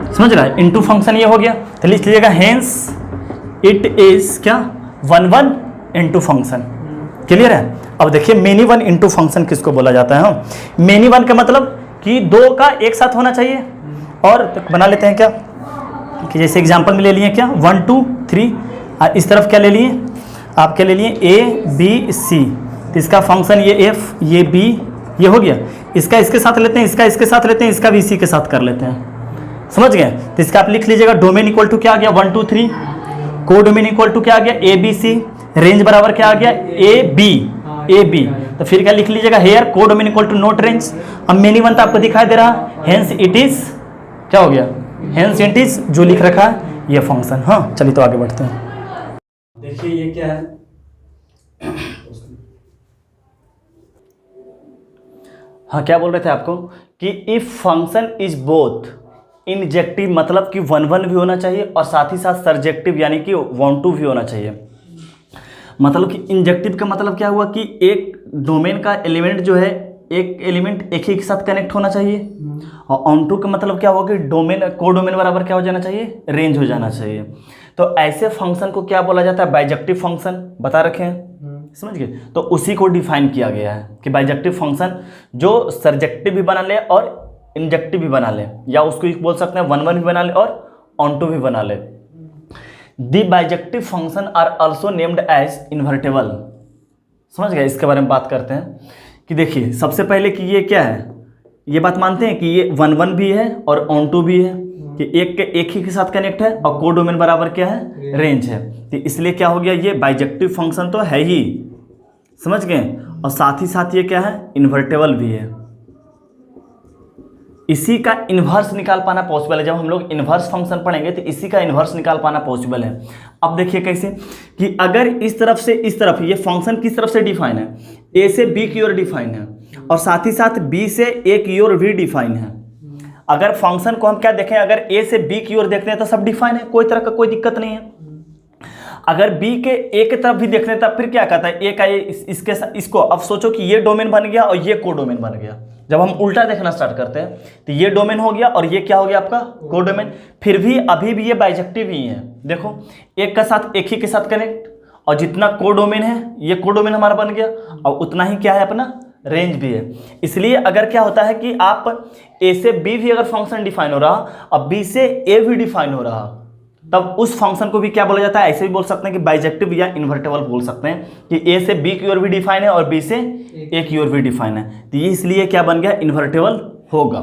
समझ रहा है, इनटू फंक्शन ये हो गया। तो लिख लीजिएगा हेंस इट इज क्या 1 1 इनटू फंक्शन। क्लियर है। अब देखिए मेनी वन इनटू फंक्शन किसको बोला जाता है। हाँ, मेनी वन का मतलब कि दो का एक साथ होना चाहिए। और तो बना लेते हैं क्या कि जैसे एग्जांपल में ले लिए क्या 1 2 3, इस तरफ क्या ले लिए आप, क्या ले लिए ए बी सी। तो इसका फंक्शन ये एफ ये बी ये हो गया, इसका इसके साथ लेते हैं, इसका इसके साथ लेते हैं, इसका भी इसी के साथ कर लेते हैं। समझ गए। तो इसका आप लिख लीजिएगा डोमेन इक्वल टू क्या आ गया 1 2 3, कोडोमेन इक्वल टू क्या आ गया ए बी सी, रेंज बराबर क्या आ गया ए बी। तो फिर क्या लिख लीजिएगा here codomain equal to not range. अब मेनी वन तो आपको दिखाई दे रहा, हेंस इट इज क्या हो गया, हेंस इट इज जो लिख रखा है ये फंक्शन। हाँ चलिए तो आगे बढ़ते हैं। देखिए ये क्या है, हाँ क्या बोल रहे थे आपको कि if function is both injective, मतलब कि 1 1 भी होना चाहिए और साथ ही साथ सर्जेक्टिव यानी कि 1 2 भी होना चाहिए। मतलब कि इंजेक्टिव का मतलब क्या हुआ कि एक डोमेन का एलिमेंट जो है, एक एलिमेंट एक ही के साथ कनेक्ट होना चाहिए। और ऑन टू का मतलब क्या होगा कि डोमेन कोडोमेन बराबर क्या हो जाना चाहिए, रेंज हो जाना चाहिए। तो ऐसे फंक्शन को क्या बोला जाता है, बाइजेक्टिव फंक्शन बता रखे हैं। समझ गए। तो उसी को डिफाइन किया गया है कि बाइजेक्टिव फंक्शन जो सर्जेक्टिव भी बना ले और इंजेक्टिव भी बना ले, या उसको बोल सकते हैं 1 1 भी बना ले और ऑन टू भी बना ले। The bijective function are also named as invertible. समझ गए। इसके बारे में बात करते हैं कि देखिए सबसे पहले कि ये क्या है, ये बात मानते हैं कि ये 1 1 भी है और ऑन टू भी है, कि एक ही के साथ कनेक्ट है और कोडोमेन बराबर क्या है, रेंज है। तो इसलिए क्या हो गया, ये बाइजेक्टिव फंक्शन तो है ही। समझ गए। और साथ ही साथ ये क्या है, इन्वर्टेबल भी है। इसी का इन्वर्स निकाल पाना पॉसिबल है। जब हम लोग इन्वर्स फंक्शन पढ़ेंगे तो इसी का इन्वर्स निकाल पाना पॉसिबल है। अब देखिए कैसे कि अगर इस तरफ से इस तरफ, ये फंक्शन किस तरफ से डिफाइन है, ए से बी की ओर डिफाइन है और साथ ही साथ बी से ए की ओर भी डिफाइन है। अगर फंक्शन को हम क्या देखें, अगर ए से बी की ओर देखते हैं तो सब डिफाइन है, कोई तरह का कोई दिक्कत नहीं है। अगर बी के ए की तरफ भी देखते हैं तब फिर क्या कहता है, ए का इसके इसको, अब सोचो कि ये डोमेन बन गया और ये कोडोमेन बन गया। जब हम उल्टा देखना स्टार्ट करते हैं तो ये डोमेन हो गया और ये क्या हो गया आपका, कोडोमेन। फिर भी अभी भी ये बाइजेक्टिव ही है। देखो एक का साथ एक ही के साथ कनेक्ट, और जितना कोडोमेन है ये कोडोमेन हमारा बन गया, और उतना ही क्या है अपना रेंज भी है। इसलिए अगर क्या होता है कि आप ए से बी भी अगर फंक्शन डिफाइन हो रहा और बी से ए भी डिफाइन हो रहा, तब उस फंक्शन को भी क्या बोला जाता है, ऐसे भी बोल सकते हैं कि बाइजेक्टिव या इन्वर्टेबल बोल सकते हैं कि ए से बी की ओर भी डिफाइन है और बी से ए की ओर भी डिफाइन है। तो ये इसलिए क्या बन गया, इन्वर्टेबल होगा।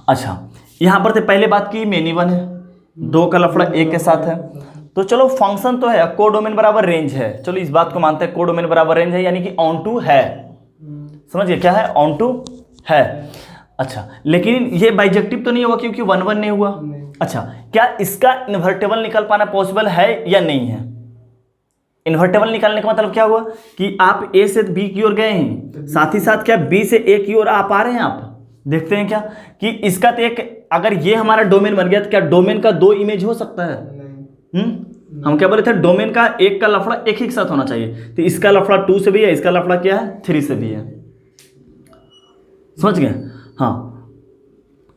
अच्छा यहाँ पर तो पहले बात की मेनी वन है, दो का लफड़ा एक के साथ है। तो चलो फंक्शन तो है, कोडोमेन बराबर रेंज है, चलो इस बात को मानते हैं कोडोमेन बराबर रेंज है, यानी कि ऑन टू है। समझिए क्या है, ऑन टू है। अच्छा लेकिन ये बाइजेक्टिव तो नहीं हुआ क्योंकि 1 1 नहीं हुआ। अच्छा क्या इसका इन्वर्टेबल निकाल पाना पॉसिबल है या नहीं है? इन्वर्टेबल निकालने का मतलब क्या हुआ कि आप ए से बी की ओर गए हैं, साथ ही साथ क्या बी से ए की ओर आप आ रहे हैं। आप देखते हैं क्या कि इसका तो एक, अगर ये हमारा डोमेन बन गया तो क्या डोमेन का 2 इमेज हो सकता है? हम क्या बोले थे, डोमेन का एक का लफड़ा एक ही के साथ होना चाहिए। तो इसका लफड़ा 2 से भी है, इसका लफड़ा क्या है 3 से भी है। समझ गए। हाँ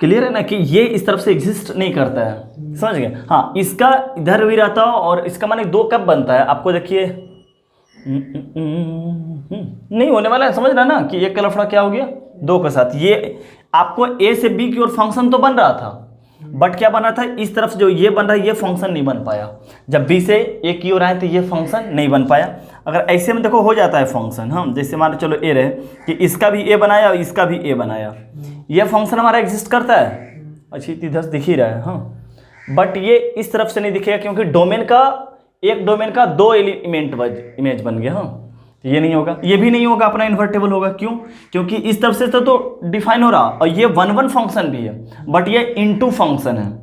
क्लियर है ना कि ये इस तरफ से एग्जिस्ट नहीं करता है। समझ गए। हाँ इसका इधर भी रहता हो, और इसका माने 2 कब बनता है आपको देखिए नहीं होने वाला है। समझ रहा ना कि एक का लफड़ा क्या हो गया 2 के साथ। ये आपको ए से बी की ओर फंक्शन तो बन रहा था, बट क्या बना था, इस तरफ जो ये बन रहा है ये फंक्शन नहीं बन पाया। जब बी से ए की ओर आए तो ये फंक्शन नहीं बन पाया। अगर ऐसे में देखो हो जाता है फंक्शन, हम जैसे मान चलो ए रहे कि इसका भी ए बनाया और इसका भी ए बनाया, ये फंक्शन हमारा एग्जिस्ट करता है। अच्छी इधर दिख ही रहा है। हाँ बट ये इस तरफ से नहीं दिखेगा क्योंकि डोमेन का, एक डोमेन का 2 इमेज बन गया। हाँ ये नहीं होगा, ये भी नहीं होगा, अपना इन्वर्टेबल होगा। क्यों? क्योंकि इस तरफ से तो डिफाइन हो रहा और ये 1 1 फंक्शन भी है, बट ये इनटू फंक्शन है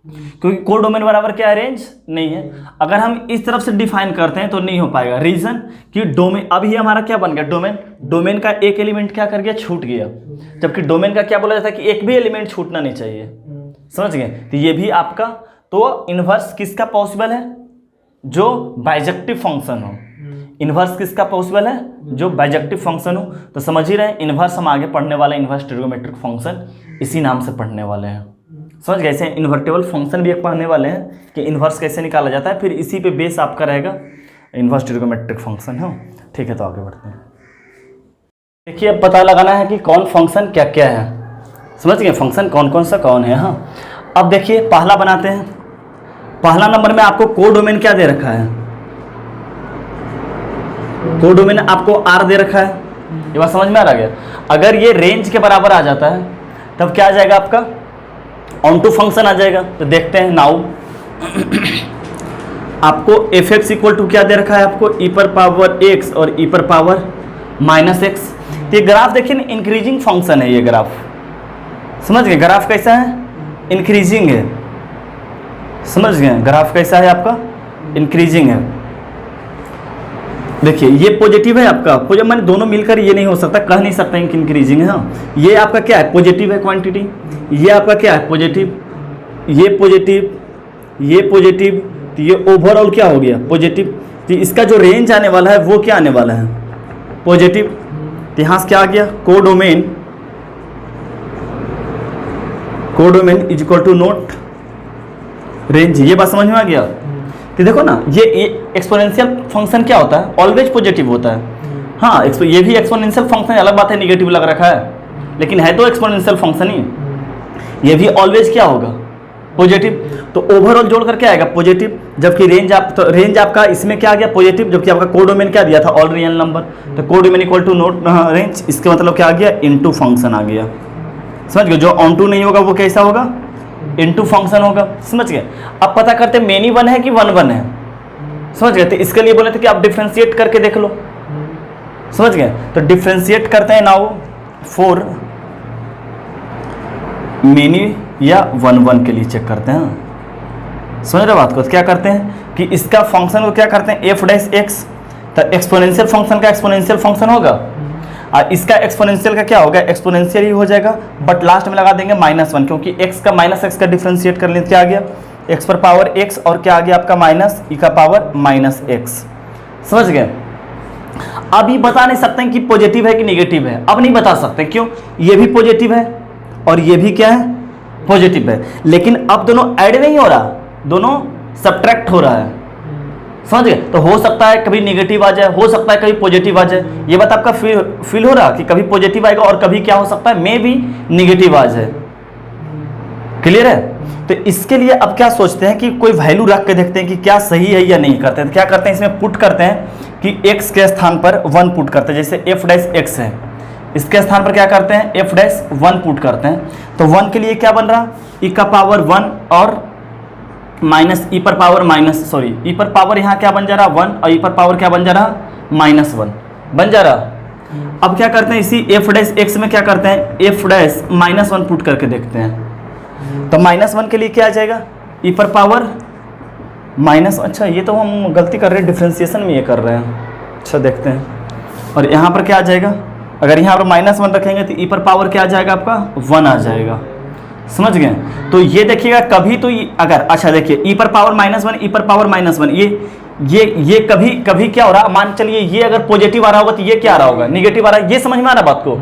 क्योंकि कोडोमेन बराबर क्या है, रेंज नहीं है। अगर हम इस तरफ से डिफाइन करते हैं तो नहीं हो पाएगा। रीजन कि डोमेन, अब ये हमारा क्या बन गया, डोमेन। डोमेन का एक एलिमेंट क्या कर गया, छूट गया, जबकि डोमेन का क्या बोला जाता है कि एक भी एलिमेंट छूटना नहीं चाहिए। समझ गए। तो ये भी आपका, तो इनवर्स किसका पॉसिबल है, जो बाइजेक्टिव फंक्शन हो। इन्वर्स किसका पॉसिबल है? जो बाइजेक्टिव फंक्शन हो। तो समझ ही रहे हैं, इन्वर्स हम आगे पढ़ने वाले इन्वर्स ट्रिगोनोमेट्रिक फंक्शन इसी नाम से पढ़ने वाले हैं। समझ गए? ऐसे इन्वर्टेबल फंक्शन भी एक पढ़ने वाले हैं कि इन्वर्स कैसे निकाला जाता है, फिर इसी पे बेस आपका रहेगा इन्वर्स ट्रिगोनोमेट्रिक फंक्शन है। ठीक है, तो आगे बढ़ते हैं। देखिए, अब पता लगाना है कि कौन फंक्शन क्या क्या है। समझ गए? फंक्शन कौन कौन सा कौन है। हाँ, अब देखिए पहला बनाते हैं। पहला नंबर में आपको कोडोमेन क्या दे रखा है? कोडोमेन आपको R दे रखा है। ये बात समझ में आ रहा है? अगर ये रेंज के बराबर आ जाता है तब क्या आ जाएगा आपका? ऑन टू फंक्शन आ जाएगा। तो देखते हैं नाउ आपको f(x) इक्वल टू क्या दे रखा है? आपको e पर पावर x और e पर पावर -x। तो ये ग्राफ देखिए ना, इंक्रीजिंग फंक्शन है ये ग्राफ। समझ गए? ग्राफ कैसा है? इंक्रीजिंग है। समझ गए? ग्राफ कैसा है आपका? इंक्रीजिंग है। देखिए ये पॉजिटिव है आपका, मैंने दोनों मिलकर ये नहीं हो सकता, कह नहीं सकते कि इंक्रीजिंग है। हाँ, ये आपका क्या है? पॉजिटिव है क्वांटिटी। ये आपका क्या है? पॉजिटिव। ये पॉजिटिव, ये पॉजिटिव, तो ये ओवरऑल क्या हो गया? पॉजिटिव। तो इसका जो रेंज आने वाला है वो क्या आने वाला है? पॉजिटिव। तो यहाँ से क्या आ गया? Codomain, codomain is equal to not range. ये बात समझ में आ गया? कि देखो ना, ये एक्सपोनेंशियल फंक्शन क्या होता है? ऑलवेज पॉजिटिव होता है। हाँ, ये भी एक्सपोनेंशियल फंक्शन, अलग बात है निगेटिव लग रखा है, लेकिन है तो एक्सपोनेंशियल फंक्शन ही। ये भी ऑलवेज क्या होगा? पॉजिटिव। तो ओवरऑल जोड़ कर क्या आएगा? पॉजिटिव। जबकि रेंज आपका इसमें क्या आ गया? पॉजिटिव। जबकि आपका कोडोमेन क्या दिया था? All real number. तो codomain equal to not range, इसके मतलब क्या आ गया? इनटू फंक्शन आ गया। समझ गए? जो ऑन टू नहीं होगा वो कैसा होगा? इनटू फंक्शन होगा। समझ गए? अब पता करते मेनी वन है कि वन वन है। समझ गए? तो इसके लिए बोले थे कि आप डिफ्रेंशिएट करके देख लो। समझ गए? तो डिफ्रेंशिएट करते हैं नाउ फॉर मेनी या वन वन के लिए चेक करते हैं। समझ रहे बात को? तो क्या करते हैं कि इसका फंक्शन को क्या करते हैं? f'(x), तो एक्सपोनेंशियल फंक्शन का एक्सपोनेंशियल फंक्शन होगा, और इसका एक्सपोनेंशियल का क्या होगा? एक्सपोनेंशियल ही हो जाएगा, बट लास्ट में लगा देंगे -1, क्योंकि x का -x का डिफ्रेंशिएट कर लेते, क्या आ गया? x पर पावर x और क्या आ गया आपका? माइनस e का पावर -x। समझ गए? अभी बता नहीं सकते हैं कि पॉजिटिव है कि नेगेटिव है। अब नहीं बता सकते, क्यों? ये भी पॉजिटिव है और ये भी क्या है? पॉजिटिव है। लेकिन अब दोनों ऐड नहीं हो रहा, दोनों सब्ट्रैक्ट हो रहा है। समझ गए? तो हो सकता है कभी नेगेटिव आ जाए, हो सकता है कभी पॉजिटिव आ जाए। ये बात आपका फील हो रहा कि कभी पॉजिटिव आएगा और कभी क्या हो सकता है? मे भी नेगेटिव आ जाए। क्लियर है? तो इसके लिए अब क्या सोचते हैं कि कोई वैल्यू रख के देखते हैं कि क्या सही है या नहीं करते हैं। तो क्या करते हैं? इसमें पुट करते हैं कि x के स्थान पर 1 पुट करते हैं। जैसे f'(x) है, इसके स्थान पर क्या करते हैं? f'(1) पुट करते हैं। तो 1 के लिए क्या बन रहा? e का पावर 1 और माइनस e पर पावर e पर पावर यहाँ क्या बन जा रहा? 1, और e पर पावर क्या बन जा रहा? -1 बन जा रहा। अब क्या करते हैं? इसी f'(x) में क्या करते हैं? f'-1 पुट करके देखते हैं। तो -1 के लिए क्या आ जाएगा? e पर पावर अच्छा, ये तो हम गलती कर रहे हैं, डिफ्रेंशिएशन में ये कर रहे हैं। अच्छा, देखते हैं। और यहाँ पर क्या आ जाएगा? अगर यहाँ पर -1 रखेंगे तो e पर पावर क्या आ जाएगा आपका? 1 आ जाएगा। समझ गए? तो ये देखिएगा कभी तो अगर, अच्छा देखिए, e पर पावर -1, e पर पावर -1, ये कभी कभी क्या हो रहा? मान चलिए ये अगर पॉजिटिव आ रहा होगा तो ये क्या आ रहा होगा? निगेटिव आ रहा है। ये समझ में आ रहा बात को?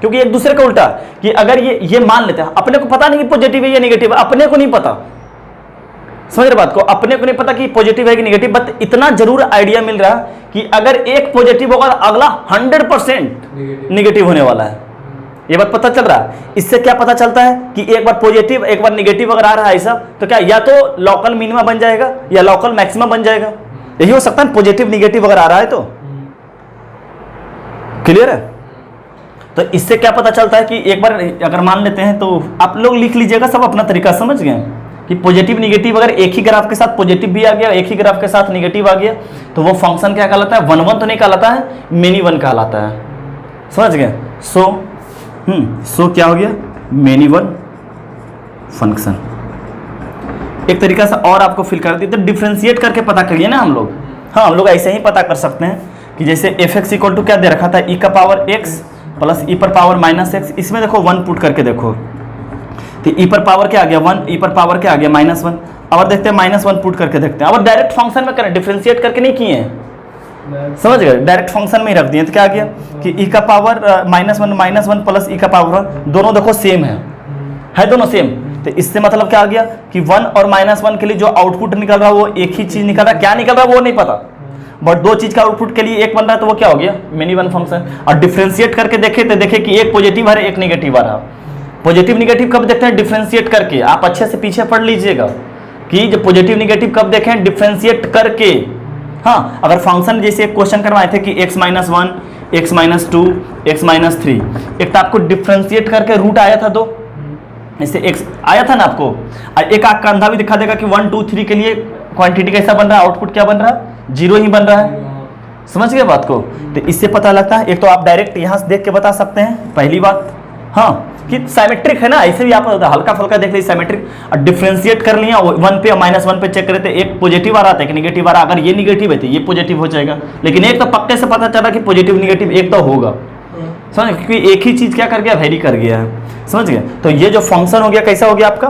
क्योंकि एक दूसरे का उल्टा, कि अगर ये मान लेते हैं, अपने को पता नहीं कि पॉजिटिव है या निगेटिव है, अपने को नहीं पता। समझ रहे बात को? अपने को नहीं पता कि पॉजिटिव है कि निगेटिव, बट इतना जरूर आइडिया मिल रहा कि अगर एक पॉजिटिव होगा तो अगला 100% निगेटिव होने वाला है। ये बात पता चल रहा है। इससे क्या पता चलता है कि एक बार पॉजिटिव एक बार निगेटिव अगर आ रहा है ऐसा, तो क्या या तो लोकल मिनिमा बन जाएगा या लोकल मैक्सिमा बन जाएगा। यही हो सकता है पॉजिटिव निगेटिव अगर आ रहा है तो। क्लियर है? तो इससे क्या पता चलता है कि एक बार अगर मान लेते हैं, तो आप लोग लिख लीजिएगा सब अपना तरीका। समझ गए कि पॉजिटिव निगेटिव अगर एक ही ग्राफ के साथ पॉजिटिव भी आ गया, एक ही ग्राफ के साथ निगेटिव आ गया, तो वो फंक्शन क्या कहलाता है? 1 1 तो नहीं कहलाता है, मेनी वन कहलाता है। समझ गए? सो क्या हो गया? Many one function. एक तरीका से और आपको फिल कर दिया, तो डिफ्रेंशिएट करके पता करिए ना हम लोग। हाँ, हम लोग ऐसे ही पता कर सकते हैं कि जैसे f(x) इक्वल टू क्या दे रखा था? e का पावर x प्लस e पर पावर -x। इसमें देखो 1 पुट करके देखो, तो e पर पावर क्या आ गया? 1, e पर पावर क्या आ गया? -1। अब देखते हैं -1 पुट करके देखते हैं। अब डायरेक्ट फंक्शन में करें, डिफ्रेंशिएट करके नहीं किए हैं। समझ गए, डायरेक्ट फंक्शन में ही रख दिए तो क्या आ गया कि ई का पावर -1 प्लस ई का पावर 1, दोनों देखो सेम है दोनों सेम। तो इससे मतलब क्या आ गया कि 1 और -1 के लिए जो आउटपुट निकल रहा है वो एक ही चीज निकल रहा है, क्या निकल रहा है वो नहीं पता, बट दो चीज का आउटपुट के लिए एक बन रहा है तो वो क्या हो गया, मेनी वन फंक्शन। और डिफ्रेंशिएट करके देखे तो देखे कि एक पॉजिटिव आ रहा है एक निगेटिव आ रहा है। पॉजिटिव निगेटिव कब देखते हैं, डिफ्रेंशिएट करके। आप अच्छे से पीछे पढ़ लीजिएगा कि जब पॉजिटिव निगेटिव कब देखें, डिफ्रेंशिएट करके। हाँ, अगर फंक्शन जैसे एक क्वेश्चन करवाए थे कि x-1, x-2, x-3, एक तो आपको डिफ्रेंशिएट करके रूट आया था 2, इससे x आया था ना आपको, और एक आग का अंधा भी दिखा देगा कि 1, 2, 3 के लिए क्वांटिटी कैसा बन रहा है, आउटपुट क्या बन रहा है, 0 ही बन रहा है। समझ गए बात को। तो इससे पता लगता है, एक तो आप डायरेक्ट यहाँ से देख के बता सकते हैं पहली बात, हाँ कि साइमेट्रिक है ना, ऐसे भी आप हल्का फुल्का देख लीजिए साइमेट्रिक। और डिफ्रेंशिएट कर लिया 1 पे और -1 पे चेक करे थे, एक पॉजिटिव आ रहा था एक निगेटिव आ रहा, अगर ये निगेटिव है तो ये पॉजिटिव हो जाएगा, लेकिन एक तो पक्के से पता चला कि पॉजिटिव निगेटिव एक तो होगा। समझ, क्योंकि एक ही चीज क्या कर गया, वेरी कर गया है। समझ गए। तो ये जो फंक्शन हो गया कैसा हो गया आपका,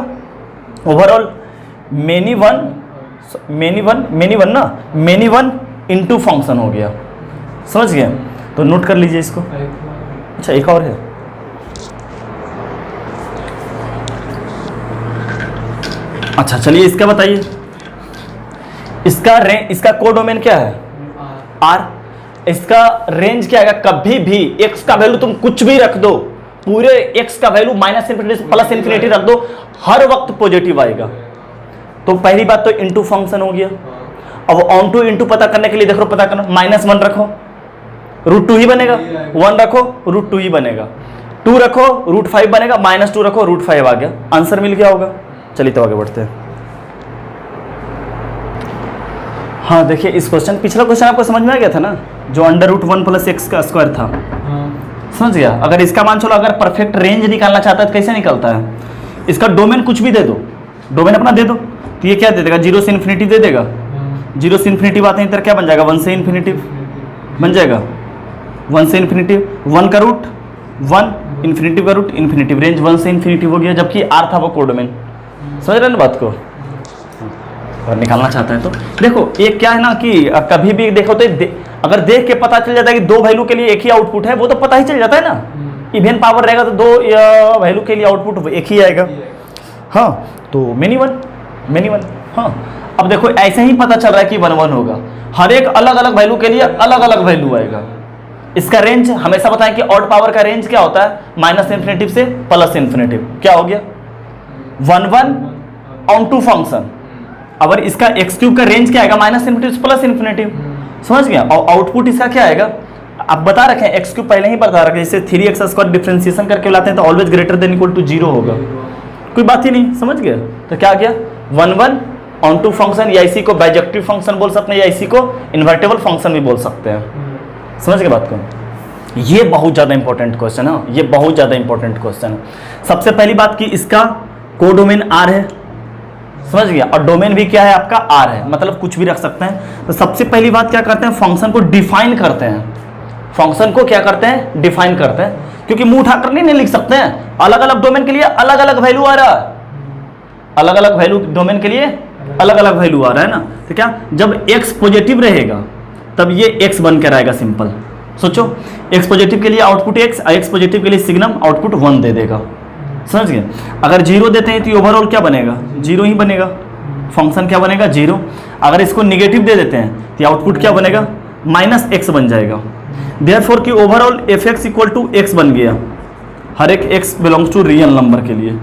overall many one into function हो गया। समझ गए, तो नोट कर लीजिए इसको। अच्छा एक और है, अच्छा चलिए इसका बताइए, इसका कोडोमेन क्या है, आर। इसका रेंज क्या है, कभी भी x का वैल्यू तुम कुछ भी रख दो, पूरे x का वैल्यू -∞ से +∞ रख दो, हर वक्त पॉजिटिव आएगा। तो पहली बात तो इनटू फंक्शन हो गया। अब ऑन टू इनटू पता करने के लिए देखो, पता करना, -1 रखो √2 ही बनेगा, 1 रखो √2 ही बनेगा, 2 रखो √5 बनेगा, -2 रखो √5 आ गया, आंसर मिल गया होगा। चलिए तो आगे बढ़ते हैं। हाँ देखिए इस क्वेश्चन, पिछला क्वेश्चन आपको समझ में आ गया था ना, जो √1 + x का स्क्वायर था। समझ गया। अगर इसका मान चलो, अगर परफेक्ट रेंज निकालना चाहता है तो कैसे निकलता है, इसका डोमेन कुछ भी दे दो, डोमेन अपना दे दो, तो ये क्या दे देगा, 0 से इन्फिनिटी दे देगा। 0 से इन्फिनिटी बात है, इधर क्या बन जाएगा, 1 से इन्फिनिटी बन जाएगा, 1 से इन्फिनिटी, 1 का रूट 1, इन्फिनिटी का रूट इन्फिनिटी, रेंज 1 से इन्फिनिटी हो गया, जबकि आर था वो कोडोमेन। समझ रहे ना बात को। और निकालना चाहता है तो देखो, एक क्या है ना कि कभी भी देखो तो अगर देख के पता चल जाता है कि दो वैल्यू के लिए एक ही आउटपुट है, वो तो पता ही चल जाता है ना। इवन पावर रहेगा तो दो वैल्यू के लिए आउटपुट एक ही आएगा। हाँ तो मेनी वन। हाँ अब देखो ऐसे ही पता चल रहा है कि 1 1 होगा, हर एक अलग अलग वैल्यू के लिए अलग अलग वैल्यू आएगा। इसका रेंज हमेशा बताएं कि ऑड पावर का रेंज क्या होता है, -∞ से +∞। क्या हो गया, 1 1 ऑन टू फंक्शन। अगर इसका x³ का रेंज क्या आएगा, -∞ से +∞। समझ गया। और आउटपुट इसका क्या आएगा, आप बता रखे हैं x³ पहले ही बता रखे, जैसे 3x² डिफरेंशिएशन करके लाते हैं तो always greater than equal to 0 होगा, कोई बात ही नहीं। समझ गया। तो क्या आ गया, 1 1 ऑन टू फंक्शन, या इसी को बाइजेक्टिव फंक्शन बोल सकते हैं, या इसी को इन्वर्टेबल फंक्शन भी बोल सकते हैं। समझ गए बात को। ये बहुत ज़्यादा इंपॉर्टेंट क्वेश्चन है, ये बहुत ज़्यादा इंपॉर्टेंट क्वेश्चन है। सबसे पहली बात कि इसका कोडोमेन आर है, समझ गया, और डोमेन भी क्या है आपका आर है, मतलब कुछ भी रख सकते हैं। तो सबसे पहली बात क्या करते हैं, फंक्शन को डिफाइन करते हैं। फंक्शन को क्या करते हैं, डिफाइन करते हैं, क्योंकि मुंह उठाकर नहीं लिख सकते हैं। अलग अलग डोमेन के लिए अलग अलग वैल्यू आ रहा है, अलग अलग वैल्यू डोमेन के लिए अलग अलग वैल्यू आ रहा है ना। तो क्या, जब x पॉजिटिव रहेगा तब ये x बन कर आएगा। सिंपल सोचो, x पॉजिटिव के लिए आउटपुट x, x पॉजिटिव के लिए सिग्नम आउटपुट 1 दे देगा। समझ गए। अगर 0 देते हैं तो ओवरऑल क्या बनेगा, 0 ही बनेगा, फंक्शन क्या बनेगा 0। अगर इसको निगेटिव दे देते हैं तो आउटपुट क्या बनेगा, -x बन जाएगा। देयरफॉर कि ओवरऑल fx = x बन गया, हर एक x belongs to real number के लिए।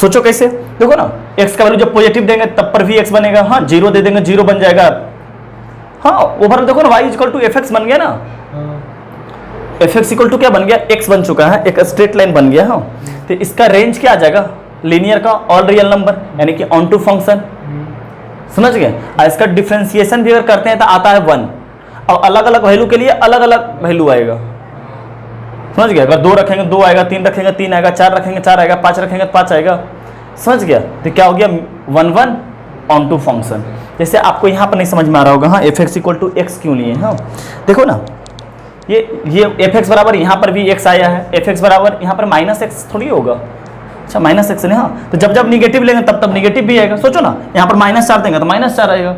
सोचो कैसे, देखो ना, x का वैल्यू जब पॉजिटिव देंगे तब पर भी x बनेगा। हाँ 0 दे देंगे 0 बन जाएगा। हाँ ओवरऑल देखो ना, y = fx बन गया ना, fx = क्या बन गया, x बन चुका है, एक स्ट्रेट लाइन बन गया। हाँ तो इसका रेंज क्या आ जाएगा, लीनियर का ऑल रियल नंबर, यानी कि ऑन टू फंक्शन। समझ गए। और इसका डिफरेंशिएशन भी अगर करते हैं तो आता है 1, और अलग अलग वैल्यू के लिए अलग अलग वैल्यू आएगा। समझ गया। अगर 2 रखेंगे 2 आएगा, 3 रखेंगे 3 आएगा, 4 रखेंगे 4 आएगा, 5 रखेंगे 5 आएगा। समझ गया। तो क्या हो गया, 1 1 ऑन टू फंक्शन। जैसे आपको यहाँ पर नहीं समझ में आ रहा होगा, हाँ fx = x क्यों लिए। हाँ देखो ना, ये fx बराबर यहाँ पर भी x आया है, fx बराबर यहाँ पर -x थोड़ी होगा। अच्छा -x नहीं, हाँ तो जब जब निगेटिव लेंगे तब तब निगेटिव भी आएगा। सोचो ना, यहाँ पर -4 देंगे तो -4 आएगा,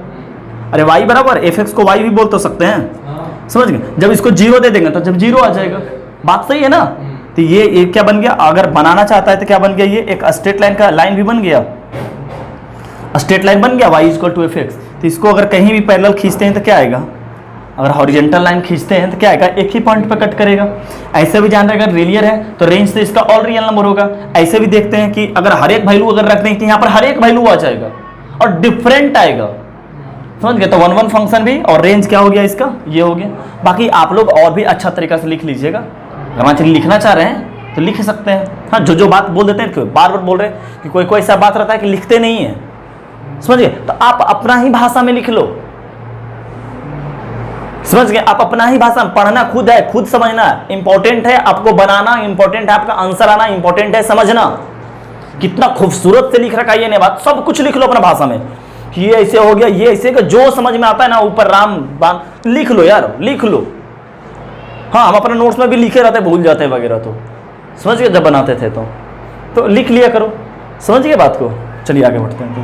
अरे y बराबर fx को y भी बोल तो सकते हैं, समझ गए। जब इसको 0 दे देंगे तो जब 0 आ जाएगा, बात सही है ना। तो ये क्या बन गया, अगर बनाना चाहता है तो क्या बन गया, ये एक स्ट्रेट लाइन का लाइन भी बन गया, स्ट्रेट लाइन बन गया y इक्वल टू fx। तो इसको अगर कहीं भी पैरेलल खींचते हैं तो क्या आएगा, अगर हॉरिजॉन्टल लाइन खींचते हैं तो क्या आएगा, एक ही पॉइंट पे कट करेगा। ऐसे भी जान रहे अगर रेलियर है तो रेंज से इसका ऑल रियल नंबर होगा। ऐसे भी देखते हैं कि अगर हर एक वैल्यू अगर रख दें तो यहाँ पर हर एक वैल्यू आ जाएगा और डिफरेंट आएगा, समझ गए। तो 1 1 फंक्शन भी और रेंज क्या हो गया इसका, ये हो गया। बाकी आप लोग और भी अच्छा तरीका से लिख लीजिएगा, अगर लिखना चाह रहे हैं तो लिख सकते हैं। हाँ, जो बात बोल देते हैं क्यों बार बार बोल रहे हैं कि कोई ऐसा बात रहता है कि लिखते नहीं है, समझ गए। तो आप अपना ही भाषा में लिख लो, समझ गए। आप अपना ही भाषा में, पढ़ना खुद है, खुद समझना इंपॉर्टेंट है, आपको बनाना इंपॉर्टेंट है, आपका आंसर आना इंपॉर्टेंट है, समझना। कितना खूबसूरत से लिख रखा है ये नहीं बात, सब कुछ लिख लो अपना भाषा में कि ये ऐसे हो गया, ये ऐसे, जो समझ में आता है ना, ऊपर राम बाण लिख लो यार, लिख लो। हाँ, हम अपने नोट्स में भी लिखे रहते, भूल जाते हैं वगैरह, तो समझ गए जब बनाते थे तो लिख लिया करो, समझ गए बात को। चलिए आगे बढ़ते हैं। तो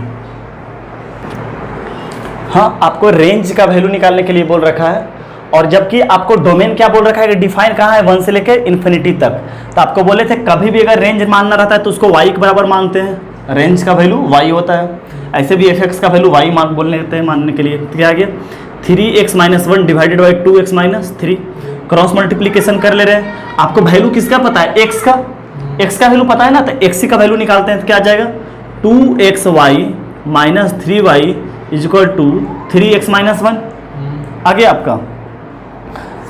हाँ, आपको रेंज का वैल्यू निकालने के लिए बोल रखा है, और जबकि आपको डोमेन क्या बोल रखा है कि डिफाइन कहाँ है, 1 से लेकर इन्फिनिटी तक। तो आपको बोले थे कभी भी अगर रेंज मानना रहता है तो उसको y के बराबर मानते हैं, रेंज का वैल्यू y होता है। ऐसे भी fx का वैल्यू y बोल लेते हैं मानने के लिए। तो क्या आ गया, 3x - 1 divided by 2x - 3। Cross multiplication कर ले रहे हैं। आपको वैल्यू किसका पता है, x का वैल्यू पता है ना, तो x का वैल्यू निकालते हैं तो क्या आ जाएगा, 2xy - 3y equal to 3x - 1 आ गया आपका।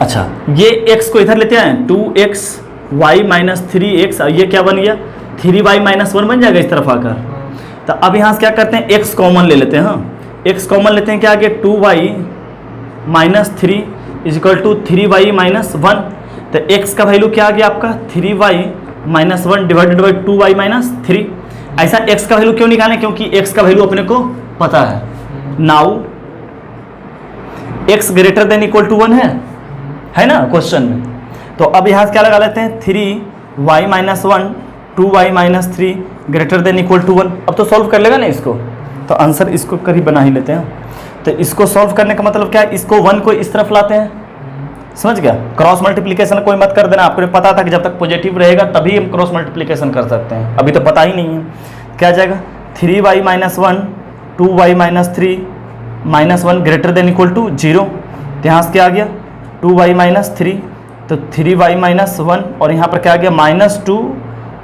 अच्छा, ये x को इधर लेते हैं, 2xy - 3x, ये क्या बन गया, 3y - 1 बन जाएगा इस तरफ आकर। तो अब यहाँ से क्या करते हैं, x कॉमन ले लेते हैं। हाँ, x कॉमन लेते हैं, क्या आ गया, 2y - 3 इक्वल टू 3y - 1। तो x का वैल्यू क्या आ गया आपका, 3y - 1 डिवाइडेड बाई 2y - 3। ऐसा x का वैल्यू क्यों निकालें, क्योंकि x का वैल्यू अपने को पता है। Now x greater than equal to 1 है ना क्वेश्चन में। तो अब यहाँ से क्या लगा लेते हैं, 3y - 1 2y - 3 greater than equal to 1। अब तो सॉल्व कर लेगा ना इसको, तो आंसर इसको करीब बना ही लेते हैं। तो इसको सॉल्व करने का मतलब क्या है, इसको 1 को इस तरफ लाते हैं, समझ गया। क्रॉस मल्टीप्लिकेशन कोई मत कर देना, आपको पता था कि जब तक पॉजिटिव रहेगा तभी हम क्रॉस मल्टीप्लिकेशन कर सकते हैं, अभी तो पता ही नहीं है। क्या आ जाएगा, 3y - 1 2y - 3 -1 greater than equal to 0। तो यहाँ से क्या आ गया, 2y - 3, तो 3y - 1, और यहाँ पर क्या आ गया, -2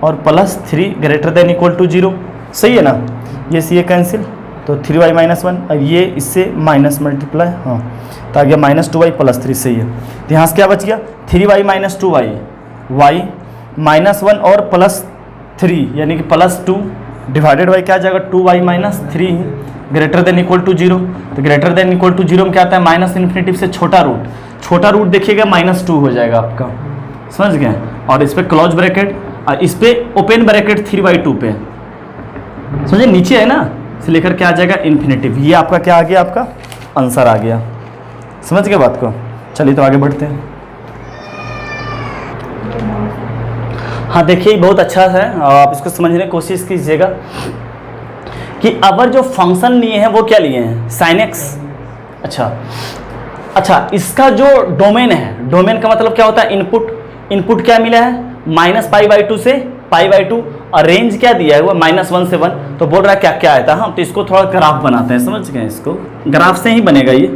और +3 ग्रेटर देन इक्वल टू 0। सही है ना, ये से ये कैंसिल, तो 3y - 1, अब ये इससे माइनस मल्टीप्लाई, हाँ, तो आ गया -2y + 3। सही है। तो यहाँ से क्या बच गया, 3y - 2y, y -1 और +3 यानी कि +2 डिवाइडेड बाई क्या आ जाएगा, 2y - 3 greater than equal to 0। तो ग्रेटर देन इक्वल टू 0 में क्या आता है, माइनस इन्फिनिटी से छोटा रूट देखिएगा, -2 हो जाएगा आपका, समझ गए। और इस पर क्लोज ब्रैकेट और इस पर ओपन ब्रैकेट 3/2 पे, समझे, नीचे है ना, से लेकर क्या आ जाएगा, इन्फिनिटिव। ये आपका क्या आ गया, आपका आंसर आ गया, समझ गए बात को। चलिए तो आगे बढ़ते हैं। हाँ, देखिए बहुत अच्छा है, आप इसको समझने की कोशिश कीजिएगा कि अवर जो फंक्शन लिए हैं वो क्या लिए हैं, sin x। अच्छा, इसका जो डोमेन है, डोमेन का मतलब क्या होता है, इनपुट क्या मिला है, -π/2 से π/2, और रेंज क्या दिया है वो -1 से 1। तो बोल रहा है क्या क्या आया था, हम तो इसको थोड़ा ग्राफ बनाते हैं, समझ गए, इसको ग्राफ से ही बनेगा ये,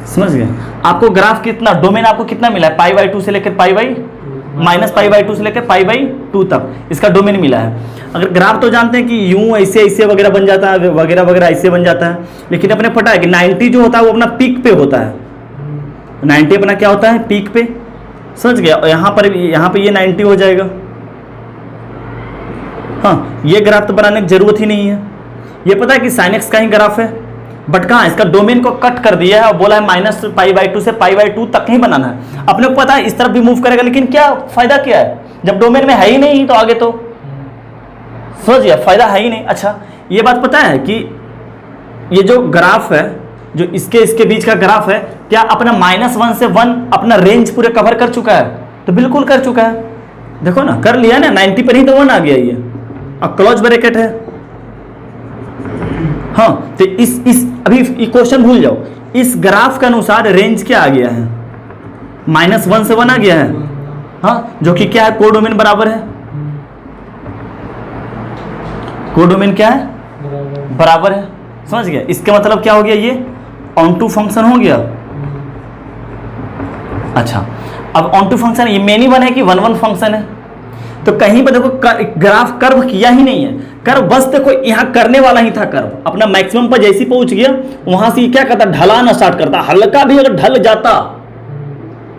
समझ गए। आपको ग्राफ कितना, डोमेन आपको कितना मिला है, π/2 से लेकर -π/2 से लेकर π/2 तक इसका डोमेन मिला है। अगर ग्राफ तो जानते हैं कि यूं ऐसे वगैरह बन जाता है, वगैरह ऐसे बन जाता है, लेकिन अपने पता है कि 90 जो होता है वो अपना पीक पे होता है, 90 अपना क्या होता है, पीक पे, समझ गया। और यहाँ पे ये 90 हो जाएगा। हाँ, ये ग्राफ तो बनाने की जरूरत ही नहीं है, ये पता है कि sin x का ही ग्राफ है, बट कहाँ इसका डोमेन को कट कर दिया है और बोला है -π/2 से π/2 तक ही बनाना है। अपने को पता है इस तरफ भी मूव करेगा, लेकिन क्या फायदा क्या है, जब डोमेन में है ही नहीं तो आगे तो समझ गया, फायदा है ही नहीं। अच्छा, ये बात पता है कि ये जो ग्राफ है, जो इसके बीच का ग्राफ है, क्या अपना -1 से 1 अपना रेंज पूरे कवर कर चुका है, तो बिल्कुल कर चुका है, देखो ना, कर लिया ना, 90 पर ही तो 1 आ गया ये। अब क्लोज ब्रैकेट है, हाँ, तो इस अभी क्वेश्चन भूल जाओ, इस ग्राफ के अनुसार रेंज क्या आ गया है, -1 से 1 आ गया है, हाँ, जो कि क्या है, कोडोमेन बराबर है, कोडोमेन क्या है, बराबर है, समझ गया। इसका मतलब क्या हो गया, ये ऑन टू फंक्शन हो गया। अच्छा, अब ऑन टू फंक्शन ये मेनी वन है कि वन वन फंक्शन है, तो कहीं पर देखो ग्राफ कर्व किया ही नहीं है, कर्व बस देखो यहाँ करने वाला ही था, कर्व अपना मैक्सिमम पर जैसे पहुंच गया वहां से क्या करता, ढलाना स्टार्ट करता, हल्का भी अगर ढल जाता,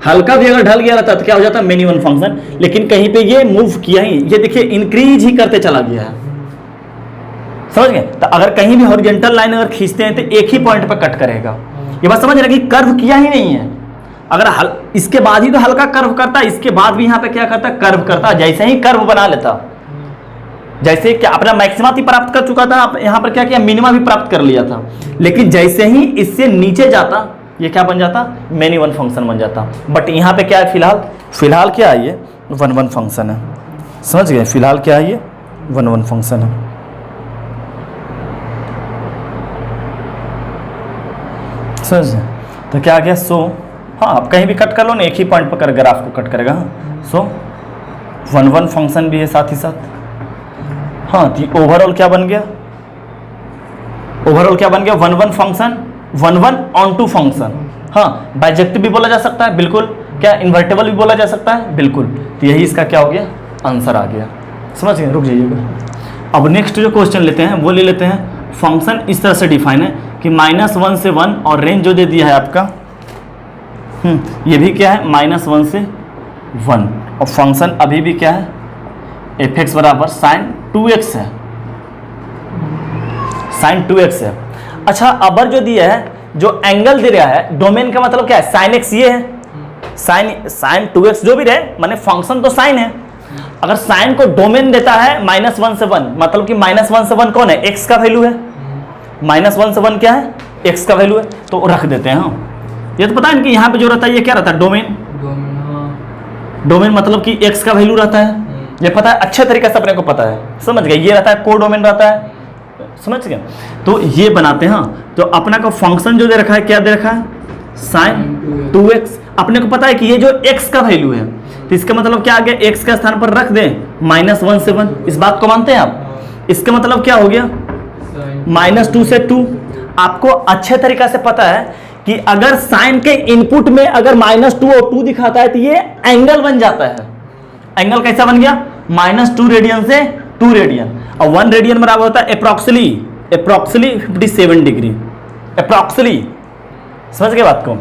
हल्का भी अगर ढल गया रहता तो क्या हो जाता, मेनी वन फंक्शन। लेकिन कहीं पे ये मूव किया ही, ये देखिए इंक्रीज ही करते चला गया है, समझ गए। तो अगर कहीं भी हॉरिजॉन्टल लाइन अगर खींचते हैं तो एक ही पॉइंट पर कट करेगा, ये बात समझ रहे कि कर्व किया ही नहीं है, अगर इसके बाद ही तो हल्का कर्व करता, इसके बाद भी यहाँ पे क्या करता, कर्व करता, जैसे ही कर्व बना लेता, जैसे कि अपना मैक्सिमा भी प्राप्त कर चुका था, यहाँ पर क्या किया, मिनिमा भी प्राप्त कर लिया था, लेकिन जैसे ही इससे नीचे जाता ये क्या बन जाता, मेनी वन फंक्शन बन जाता। बट यहाँ पे क्या है, फिलहाल क्या है, ये वन वन फंक्शन है, समझ गए, फिलहाल क्या है, ये वन वन फंक्शन है। समझ, तो क्या आ गया, सो हाँ, आप कहीं भी कट कर लो ना, एक ही पॉइंट पर ग्राफ को कट करेगा। सो वन वन फंक्शन भी है साथ ही साथ। हाँ, तो ओवरऑल क्या बन गया, ओवरऑल क्या बन गया, one one function, one one onto function. हाँ, बाइजेक्टिव भी बोला जा सकता है, बिल्कुल, क्या इन्वर्टेबल भी बोला जा सकता है, बिल्कुल। तो यही इसका क्या हो गया, आंसर आ गया, समझ गए। रुक जाइएगा, अब नेक्स्ट जो क्वेश्चन लेते हैं वो ले लेते हैं। फंक्शन इस तरह से डिफाइन है कि -1 से 1 और रेंज जो दे दिया है आपका, ये भी क्या है, -1 से 1, और फंक्शन अभी भी क्या है, f(x) बराबर sin 2x है, sin 2x है। अच्छा, अबर जो दिया है, जो एंगल दे रहा है, डोमेन का मतलब क्या है, sin x ये है, sin 2x जो भी रहे, माने फंक्शन तो sin है। अगर sin को डोमेन देता है -1 से 1, मतलब कि -1 से 1 कौन है, x का वैल्यू है, -1 से 1 क्या है, x का वैल्यू है, तो रख देते हैं। हाँ, ये तो पता है कि यहाँ पे जो रहता है ये क्या रहता है, डोमेन, डोमेन मतलब कि x का वैल्यू रहता है, ये पता है, अच्छे तरीके से अपने को पता है, समझ गए। ये रहता है कोडोमेन रहता है, समझ गए। तो ये बनाते हैं। हाँ, तो अपना को फंक्शन जो दे रखा है, क्या दे रखा है, sin 2x। अपने को पता है कि ये जो x का वैल्यू है, तो इसका मतलब क्या आ गया, x के स्थान पर रख दें -1 से 1, इस बात को मानते हैं आप। इसका मतलब क्या हो गया, -2 से 2। आपको अच्छे तरीके से पता है कि अगर साइन के इनपुट में अगर -2 और 2 दिखाता है तो ये एंगल बन जाता है। एंगल कैसा बन गया, -2 रेडियन से 2 रेडियन, और 1 रेडियन बराबर होता है अप्रॉक्सिमली 57 डिग्री, अप्रॉक्सिमली, समझ गए बात को।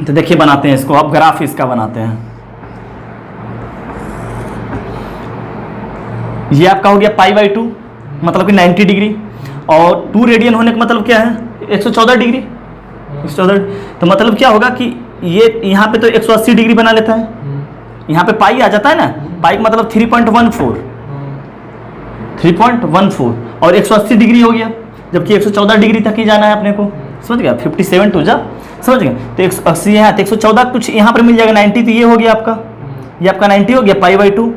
तो देखिए बनाते हैं इसको, अब ग्राफ इसका बनाते हैं। ये आपका हो गया π/2, मतलब कि 90 डिग्री, और 2 रेडियन होने का मतलब क्या है, 114 डिग्री, 114। तो मतलब क्या होगा कि ये यहाँ पे तो 180 डिग्री बना लेता है, यहाँ पे पाई आ जाता है ना, पाई का मतलब 3.14 और 180 डिग्री हो गया, जबकि 114 डिग्री तक ही जाना है अपने को, समझ गया। 57 टू जा, समझ गया। तो 180 है, तो 114 कुछ यहाँ पर मिल जाएगा, 90, तो ये हो गया आपका, ये आपका 90 हो गया π/2।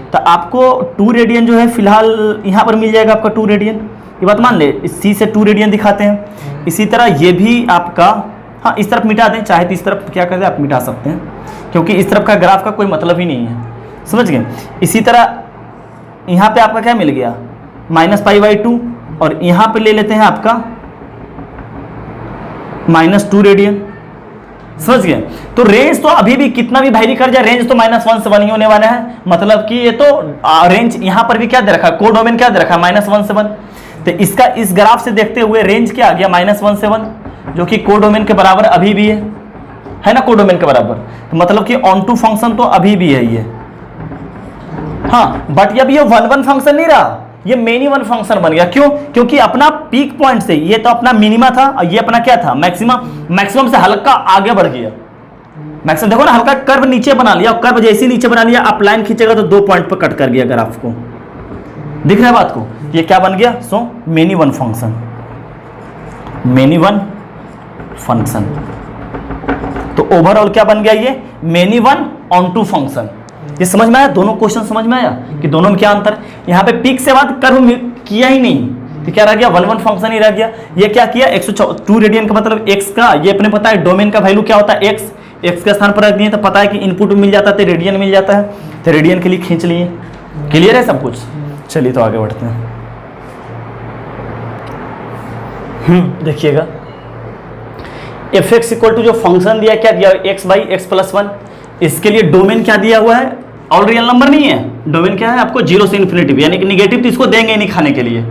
तो आपको 2 रेडियन जो है फिलहाल यहाँ पर मिल जाएगा आपका 2 रेडियन, ये बात मान ले, सी से 2 रेडियन दिखाते हैं। इसी तरह ये भी आपका, हाँ, इस तरफ मिटा दें, चाहे तो इस तरफ क्या कर दें, आप मिटा सकते हैं, क्योंकि इस तरफ का ग्राफ का कोई मतलब ही नहीं है, समझ गए। इसी तरह यहाँ पे आपका क्या मिल गया, -π/2, और यहाँ पे ले लेते हैं आपका -2 रेडियन, समझ गए। तो रेंज तो अभी भी कितना भी वैरी कर जाए, रेंज तो -1 से 1 ही होने वाला है, मतलब कि ये तो रेंज यहाँ पर भी क्या दे रखा है, कोडोमेन क्या दे रखा है, -1 से 1। तो इसका इस ग्राफ से देखते हुए रेंज क्या आ गया, -1 से 1, जो कि कोडोमेन के बराबर अभी भी है ना, कोडोमेन के बराबर। तो मतलब कि ऑन टू फंक्शन तो अभी भी है ये। हाँ, बट अब ये 1-1 फंक्शन नहीं रहा, ये मेनी वन फंक्शन बन गया। क्यों, क्योंकि अपना पीक पॉइंट से ये तो अपना मिनिमा था और ये अपना क्या था, मैक्सिमम से हल्का आगे बढ़ गया। मैक्सिमम देखो ना, हल्का कर्व नीचे बना लिया, और कर्व जैसे नीचे बना लिया, आप लाइन खींचेगा तो 2 पॉइंट पर कट कर गया ग्राफ को, दिख रहा है बात को। ये क्या बन गया, so many one function, many one function. तो ओवरऑल क्या बन गया, ये many one onto function. ये समझ में आया, दोनों क्वेश्चन समझ में आया कि दोनों में क्या अंतर है। यहाँ पे पीक से बाद कर्व किया ही नहीं, तो क्या रह गया, 1 1 फंक्शन ही रह गया। ये क्या किया, 102 रेडियन का मतलब x का, ये अपने पता है डोमेन का वैल्यू क्या होता है x, x के स्थान पर रख दिए तो पता है कि इनपुट मिल जाता है तो रेडियन मिल जाता है, तो रेडियन के लिए खींच लिए। क्लियर है सब कुछ। चलिए तो आगे बढ़ते हैं। देखिएगा एफ एक्स इक्वल टू जो फंक्शन दिया क्या दिया, एक्स बाई एक्स प्लस 1, इसके लिए डोमेन क्या दिया हुआ है, ऑल रियल नंबर नहीं है, डोमेन क्या है आपको 0 से इन्फिनिटी, यानी कि निगेटिव तो इसको देंगे नहीं खाने के लिए।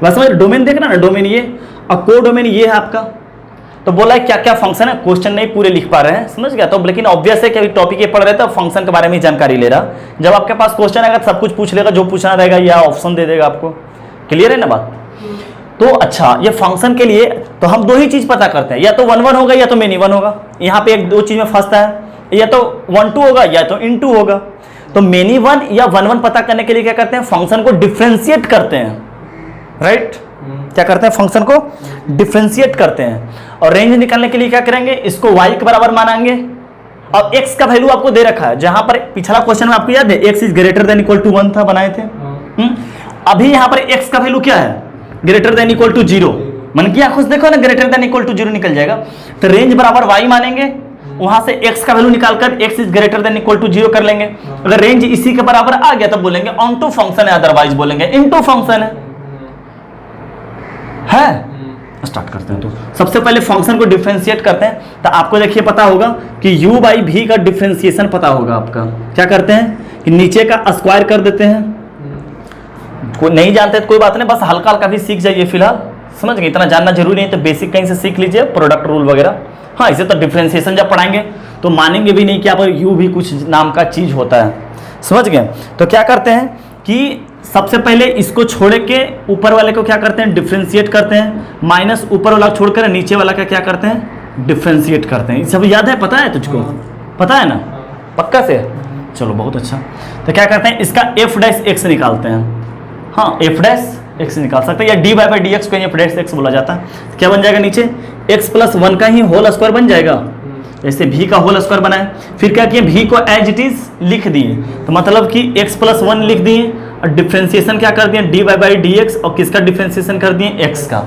बस समझ, डोमेन देखना ना, डोमेन ये और को डोमेन ये है आपका। तो बोला है क्या क्या फंक्शन है, क्वेश्चन नहीं पूरे लिख पा रहे हैं, समझ गया। तो लेकिन ऑब्वियस है कि अभी टॉपिक ये पढ़ रहे थे फंक्शन के बारे में जानकारी ले रहा, जब आपके पास क्वेश्चन आएगा सब कुछ पूछ लेगा, जो पूछना रहेगा या ऑप्शन दे देगा आपको। क्लियर है ना बात। तो अच्छा, ये फंक्शन के लिए तो हम दो ही चीज पता करते हैं, या तो 1 1 होगा या तो मेनी 1 होगा। यहाँ पे एक दो चीज में फंसता है, या तो 1 2 होगा या तो इन 2 होगा। तो मेनी 1 या 1 1 पता करने के लिए क्या करते हैं, फंक्शन को डिफ्रेंशिएट करते हैं, राइट। क्या करते हैं, फंक्शन को डिफ्रेंशिएट करते हैं। और रेंज निकालने के लिए क्या करेंगे, इसको y के बराबर मानेंगे और x का वैल्यू आपको दे रखा है, जहां पर पिछला क्वेश्चन में आपको याद है x is greater than equal to 1 था, बनाए थे। अभी यहां पर x का वैल्यू क्या है, ग्रेटर देन इक्वल टू 0। मन किया खुद देखो ना, ग्रेटर देन इक्वल टू 0 निकल जाएगा। तो रेंज बराबर y मानेंगे, वहां से x का वैल्यू निकालकर x is greater than equal to 0 कर लेंगे। अगर रेंज इसी के बराबर आ गया तो बोलेंगे ऑन टू फंक्शन है, अदरवाइज बोलेंगे इन टू फंक्शन है। स्टार्ट करते हैं। तो सबसे पहले फंक्शन को डिफरेंशिएट करते हैं। तो आपको देखिए पता होगा कि u बाई भी का डिफरेंशिएशन पता होगा आपका। क्या करते हैं कि नीचे का स्क्वायर कर देते हैं, कोई नहीं जानते तो कोई बात नहीं, बस हल्का हल्का भी सीख जाइए फिलहाल, समझ गए, इतना जानना जरूरी नहीं, तो बेसिक कहीं से सीख लीजिए, प्रोडक्ट रूल वगैरह। हाँ, इसे तो डिफरेंशिएशन जब पढ़ाएंगे तो मानेंगे भी नहीं कि यहाँ पर u भी कुछ नाम का चीज होता है, समझ गए। तो क्या करते हैं कि सबसे पहले इसको छोड़ के ऊपर वाले को क्या करते हैं, डिफरेंशिएट करते हैं, माइनस ऊपर वाला छोड़कर नीचे वाला का क्या करते हैं, डिफरेंशिएट करते हैं। सब याद है, पता है तुझको, पता है ना पक्का से, चलो बहुत अच्छा। तो क्या करते हैं, इसका f डैश x निकालते हैं। हाँ, f डैश x निकाल सकते हैं, या dy बाई डी एक्स को f डैश x बोला जाता है। तो क्या बन जाएगा, नीचे x प्लस 1 का ही होल स्क्वायर बन जाएगा, जैसे v का होल स्क्वायर बनाए। फिर क्या किए, v को एज इट इज लिख दिए, तो मतलब कि x प्लस 1 लिख दिए और डिफरेंशिएशन क्या कर दिए, dy बाई डी एक्स, और किसका डिफरेंशिएशन कर दिए, x का।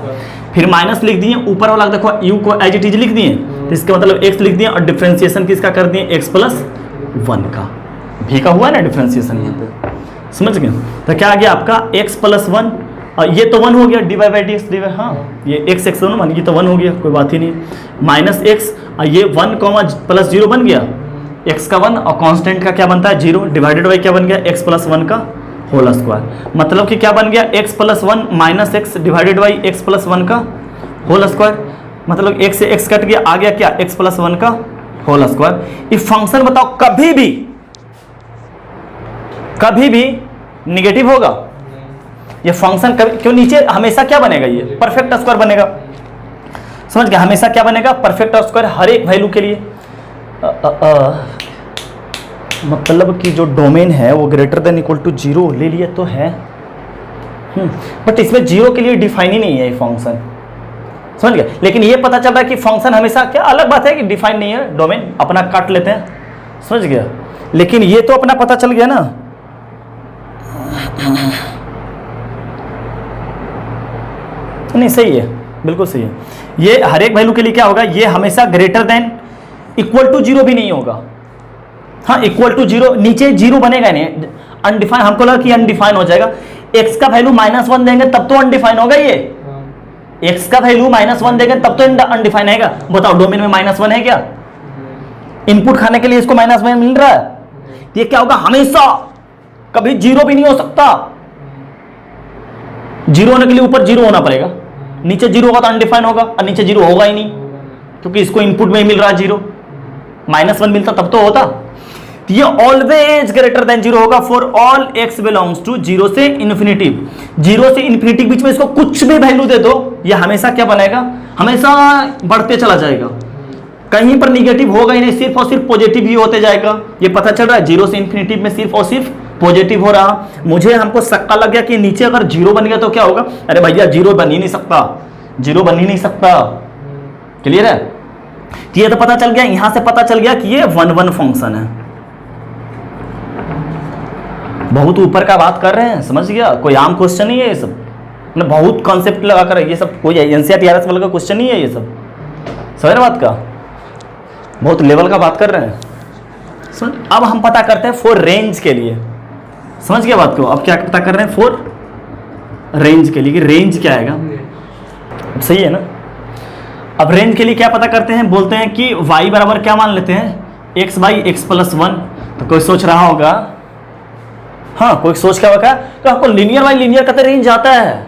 फिर माइनस लिख दिए, ऊपर वाला देखो u को एज इट इज लिख दिए, तो इसका मतलब x लिख दिए, और डिफरेंशिएशन किसका कर दिए, x प्लस 1 का। v का हुआ ना डिफरेंशिएशन यहाँ पे, समझ गए। तो क्या आ गया आपका x प्लस 1, और ये तो 1 हो गया, dy बाई डी एक्स, हाँ ये x x दोनों मान, ये तो 1 हो गया, कोई बात ही नहीं, माइनस x, और ये 1 प्लस 0 बन गया, x का 1, और कांस्टेंट का क्या बनता है 0, डिवाइडेड बाई क्या बन गया, x प्लस 1 का होल स्क्वायर। मतलब कि क्या बन गया, x plus 1 minus x divided by x plus 1 का होल स्क्वायर। मतलब x से x कट गया, आ गया क्या, x प्लस 1 का होल स्क्वायर। ये फंक्शन बताओ कभी भी निगेटिव होगा, ये फंक्शन कभी, क्यों, नीचे हमेशा क्या बनेगा, ये परफेक्ट स्क्वायर बनेगा, समझ गया, हमेशा क्या बनेगा, परफेक्ट स्क्वायर हर एक वैल्यू के लिए। मतलब कि जो डोमेन है वो ग्रेटर देन इक्वल टू 0 ले लिया तो है, बट इसमें 0 के लिए डिफाइन ही नहीं है ये फंक्शन, समझ गया। लेकिन ये पता चल रहा है कि फंक्शन हमेशा, क्या अलग बात है कि डिफाइन नहीं है, डोमेन अपना काट लेते हैं, समझ गया। लेकिन ये तो अपना पता चल गया ना, नहीं सही है, बिल्कुल सही है। ये हर एक वैल्यू के लिए क्या होगा, ये हमेशा ग्रेटर देन इक्वल टू 0 भी नहीं होगा। हाँ, इक्वल टू 0, नीचे 0 बनेगा नहीं, अनडिफाइन, हमको लगा कि अनडिफाइन हो जाएगा। x का वैल्यू -1 देंगे तब तो अनडिफाइन होगा, ये x का वैल्यू -1 देंगे तब तो अनडिफाइन आएगा। बताओ डोमेन में -1 है क्या, इनपुट खाने के लिए इसको -1 मिल रहा है, ये क्या होगा, हमेशा कभी 0 भी नहीं हो सकता। 0 होने के लिए ऊपर 0 होना पड़ेगा, नीचे 0 होगा तो अनडिफाइन होगा, और नीचे 0 होगा ही नहीं क्योंकि इसको इनपुट में ही मिल रहा है 0, -1 मिलता तब तो होता। तो ये ऑलवेज ग्रेटर देन 0 होगा for all x belongs to 0 से इन्फिनिटी। 0 से इन्फिनिटी बीच में इसको कुछ भी वैल्यू दे दो, ये हमेशा क्या बनेगा, हमेशा बढ़ते चला जाएगा, कहीं पर निगेटिव होगा ही नहीं, सिर्फ और सिर्फ पॉजिटिव ही होते जाएगा। ये पता चल रहा है 0 से इन्फिनिटी में सिर्फ और सिर्फ पॉजिटिव हो रहा। मुझे हमको शक्का लग गया कि नीचे अगर 0 बन गया तो क्या होगा, अरे भैया 0 बन ही नहीं सकता, 0 बन ही नहीं सकता। क्लियर है, तो ये तो पता चल गया, यहां से पता चल गया कि ये 1 1 फंक्शन है। बहुत ऊपर का बात कर रहे हैं, समझ गया, कोई आम क्वेश्चन नहीं है ये सब, मतलब बहुत कॉन्सेप्ट लगा कर, ये सब कोई एनसीईआरटी वाला का क्वेश्चन नहीं है ये सब, समझ रहे बात का, बहुत लेवल का बात कर रहे हैं। सुन, अब हम पता करते हैं फॉर रेंज के लिए, समझ गया बात को। अब क्या पता कर रहे हैं फॉर रेंज के लिए, कि रेंज क्या आएगा, सही है ना। अब रेंज के लिए क्या पता करते हैं, बोलते हैं कि y बराबर क्या मान लेते हैं, x बाई एक्स प्लस 1। तो कोई सोच रहा होगा, हाँ कोई सोच क्या होगा, तो आपको लीनियर बाई लीनियर का तो रेंज आता है,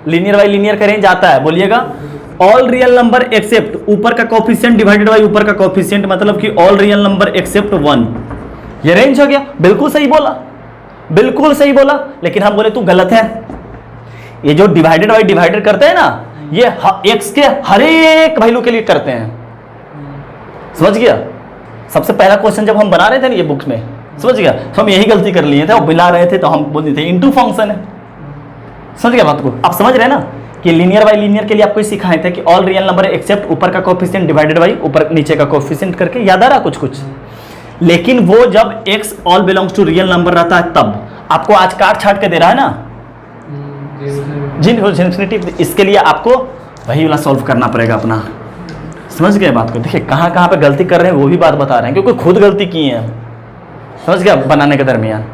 लीनियर बाई लीनियर का रेंज आता है, बोलिएगा ऑल रियल नंबर एक्सेप्ट ऊपर का कोफिशिएंट डिवाइडेड बाई ऊपर का कोफिशिएंट, मतलब कि ऑल रियल नंबर एक्सेप्ट 1, ये रेंज हो गया। बिल्कुल सही बोला, बिल्कुल सही बोला, लेकिन हम बोले तू गलत है। ये जो डिवाइडेड बाई डिवाइडेड करते हैं ना, ये एक्स के हर एक वैल्यू के लिए करते हैं, समझ गया। सबसे पहला क्वेश्चन जब हम बना रहे थे ना ये बुक्स में, समझ गया, तो हम यही गलती कर लिए थे, और मिला रहे थे तो हम बोलते थे इनटू फंक्शन है, समझ गया बात को। आप समझ रहे हैं ना कि लीनियर बाई लीनियर के लिए आपको सिखाए थे कि ऑल रियल नंबर एक्सेप्ट ऊपर का कोफिशिएंट डिवाइडेड बाई ऊपर नीचे का कोफिशिएंट करके, याद आ रहा कुछ कुछ। लेकिन वो जब x all belongs to real number रहता है तब आपको आज काट छाट के दे रहा है ना इन्फिनिटी, इसके लिए आपको वही वाला सॉल्व करना पड़ेगा अपना, समझ गए बात को। देखिए कहाँ कहाँ पे गलती कर रहे हैं वो भी बात बता रहे हैं, क्योंकि खुद गलती की है, समझ गया, बनाने के दरमियान।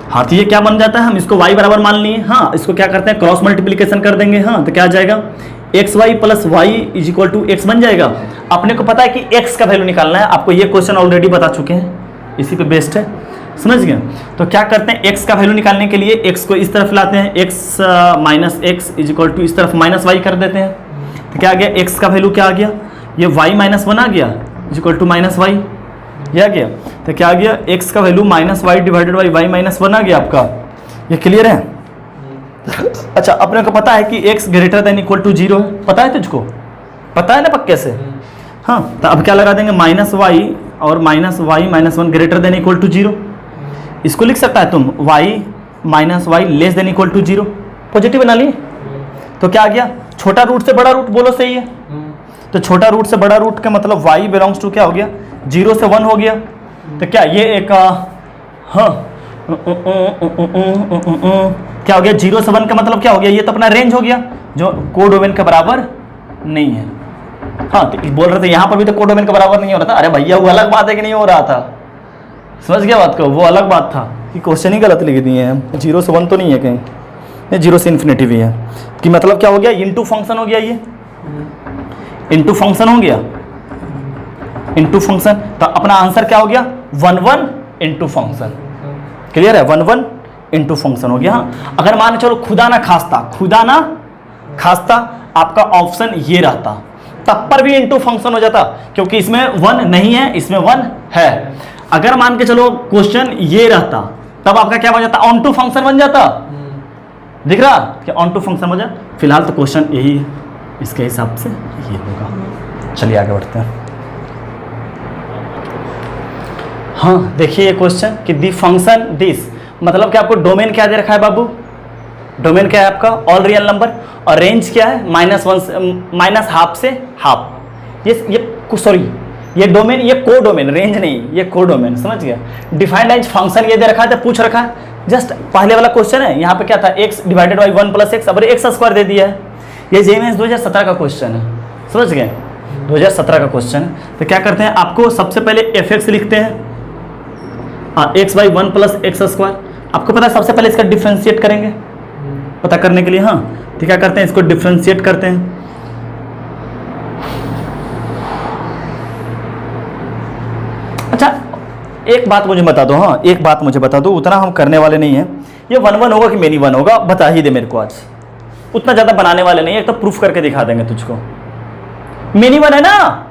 हाँ तो ये क्या बन जाता है, हम इसको y बराबर मान लिए, हाँ इसको क्या करते हैं क्रॉस मल्टीप्लिकेशन कर देंगे, हाँ तो क्या आ जाएगा X Y plus Y is equal to X बन जाएगा। अपने को पता है कि x का वैल्यू निकालना है, आपको ये क्वेश्चन ऑलरेडी बता चुके हैं, इसी पे बेस्ड है, समझ गए। तो क्या करते हैं x का वैल्यू निकालने के लिए x को इस तरफ लाते हैं, x minus X is equal to इस तरफ माइनस वाई कर देते हैं। तो क्या आ गया, x का वैल्यू क्या आ गया, ये y माइनस 1 आ गया is equal to minus Y, ये आ गया। तो क्या आ गया, x का value minus Y divided by Y minus 1 आ गया आपका, ये क्लियर है। अच्छा अपने को पता है कि x greater than equal to 0 है, पता है तुझको, पता है ना पक्के से। हाँ तो अब क्या लगा देंगे, माइनस वाई और minus Y minus 1 greater than equal to 0। इसको लिख सकता है तुम y minus Y less than equal to 0, positive बना लिए। तो क्या आ गया, छोटा रूट से बड़ा रूट, बोलो सही है। तो छोटा रूट से बड़ा रूट का मतलब y बिलोंग्स टू क्या हो गया, 0 से 1 हो गया। तो क्या ये एक हाँ क्या हो गया, 0 से 1 का मतलब क्या हो गया, ये तो अपना रेंज हो गया जो कोडोमेन के बराबर नहीं है। हाँ तो बोल रहे थे यहाँ पर भी तो कोडोमेन के बराबर नहीं हो रहा था, अरे भैया वो अलग बात है कि नहीं हो रहा था, समझ गया बात को, वो अलग बात था कि क्वेश्चन ही गलत लिख दिए हैं, 0 से 1 तो नहीं है कहीं, ये 0 से इन्फिनिटी भी है। कि मतलब क्या हो गया, इनटू फंक्शन हो गया, ये इनटू फंक्शन हो गया, इनटू फंक्शन। तो अपना आंसर क्या हो गया, 1 1 इनटू फंक्शन, क्लियर है, 1 1 इनटू फंक्शन हो गया। हाँ अगर मान चलो खुदा ना खास्ता आपका ऑप्शन ये रहता, तब पर भी इनटू फंक्शन हो जाता, क्योंकि इसमें 1 नहीं है, इसमें 1 है। अगर मान के चलो क्वेश्चन ये रहता, तब आपका क्या बन जाता, ऑन टू फंक्शन बन जाता, दिख रहा कि ऑन टू फंक्शन हो जाए। फिलहाल तो क्वेश्चन यही है, इसके हिसाब से ये होगा। चलिए आगे बढ़ते हैं। हाँ देखिए ये क्वेश्चन कि दी फंक्शन दिस, मतलब कि आपको डोमेन क्या दे रखा है बाबू, डोमेन क्या है आपका, ऑल रियल नंबर, और रेंज क्या है माइनस हाफ से हाफ। ये सॉरी ये डोमेन, ये को डोमेन, रेंज नहीं, ये को डोमेन, समझ गया। डिफाइंड रेंज फंक्शन ये दे रखा है, तो पूछ रखा है, जस्ट पहले वाला क्वेश्चन है, यहाँ पे क्या था x divided by 1 plus x, अब एक्स स्क्वायर दे दिया है। ये जेएमएस 2017 का क्वेश्चन है, समझ गए, 2017 का क्वेश्चन है। तो क्या करते हैं, आपको सबसे पहले एफ एक्स लिखते हैं, x by 1 plus x square. आपको पता है सबसे पहले इसका डिफ्रेंशिएट करेंगे पता करने के लिए। हाँ तो क्या करते हैं, इसको डिफ्रेंशिएट करते हैं। अच्छा एक बात मुझे बता दो, हाँ एक बात मुझे बता दो, उतना हम करने वाले नहीं हैं, ये 1 1 होगा कि मेनी 1 होगा, बता ही दे मेरे को आज, उतना ज़्यादा बनाने वाले नहीं है, एक तो प्रूफ करके दिखा देंगे तुझको। मेनी 1 है ना,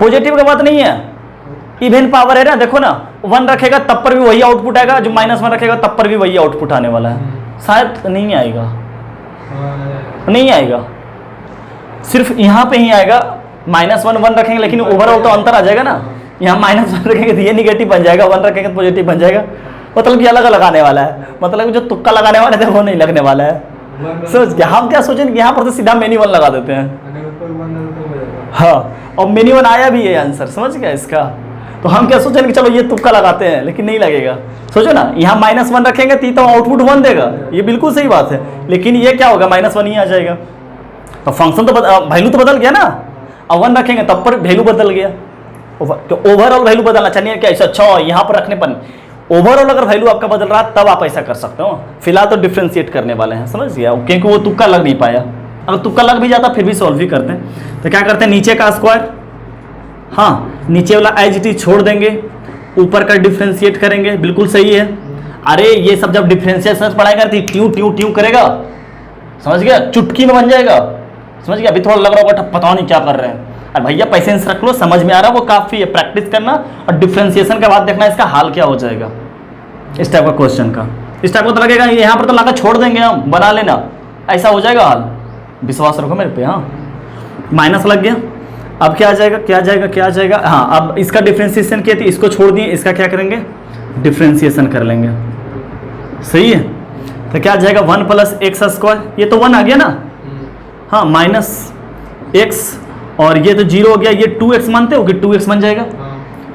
पॉजिटिव का बात नहीं है, इवन पावर है ना, देखो ना 1 रखेगा तब पर भी वही आउटपुट आएगा, जो -1 रखेगा तब पर भी वही आउटपुट आने वाला है। शायद नहीं आएगा, नहीं आएगा, सिर्फ यहाँ पे ही आएगा। -1 1 रखेंगे लेकिन ओवरऑल तो अंतर आ जाएगा ना, यहाँ -1 रखेंगे तो ये निगेटिव बन जाएगा, 1 रखेंगे तो पॉजिटिव बन जाएगा, मतलब कि अलग अलग आने वाला है, मतलब जो तुक्का लगाने वाले थे वो नहीं लगने वाला है। समझ गया, हम क्या सोचें कि यहाँ पर तो सीधा मेनी 1 लगा देते हैं, हाँ और मेनी 1 आया भी है आंसर, समझ गया इसका। तो हम क्या सोचेंगे कि चलो ये तुक्का लगाते हैं, लेकिन नहीं लगेगा। सोचो ना, यहाँ -1 रखेंगे तो आउटपुट 1 देगा, ये बिल्कुल सही बात है, लेकिन ये क्या होगा, -1 ही आ जाएगा। तो फंक्शन तो वैल्यू तो बदल गया ना, अब 1 रखेंगे तब पर वैल्यू बदल गया, तो ओवरऑल वैल्यू बदलना चाहिए क्या, अच्छा यहाँ पर रखने पर ओवरऑल अगर वैल्यू आपका बदल रहा है तब आप ऐसा कर सकते हो। फिलहाल तो डिफ्रेंशिएट करने वाले हैं, समझ गया, क्योंकि वो तुक्का लग नहीं पाया। अगर तुक्का लग भी जाता फिर भी सॉल्व ही करते हैं। तो क्या करते हैं, नीचे का स्क्वायर, हाँ नीचे वाला एज इट इज छोड़ देंगे, ऊपर का डिफ्रेंशिएट करेंगे, बिल्कुल सही है। अरे ये सब जब डिफ्रेंशिएशन पढ़ाई करती ट्यू ट्यू ट्यू करेगा, समझ गया, चुटकी में बन जाएगा, समझ गया। अभी थोड़ा लग रहा होगा पता नहीं क्या कर रहे हैं, अरे भैया पेशेंस रख लो, समझ में आ रहा है वो काफ़ी है, प्रैक्टिस करना और डिफ्रेंशिएशन के बाद देखना इसका हाल क्या हो जाएगा, इस टाइप का क्वेश्चन का। इस टाइप का तो लगेगा यहाँ पर तो लगा छोड़ देंगे हम, बना लेना, ऐसा हो जाएगा हाल, विश्वास रखो मेरे पे। हाँ माइनस लग गया, अब क्या आ जाएगा, क्या आ जाएगा, क्या आ जाएगा, हाँ अब इसका डिफ्रेंशिएशन किया थी, इसको छोड़ दिए, इसका क्या करेंगे, डिफ्रेंशिएशन कर लेंगे, सही है। तो क्या आ जाएगा 1 + x², ये तो 1 आ गया ना, हाँ -x, और ये तो 0 हो गया, ये 2x मानते हो कि 2x बन जाएगा,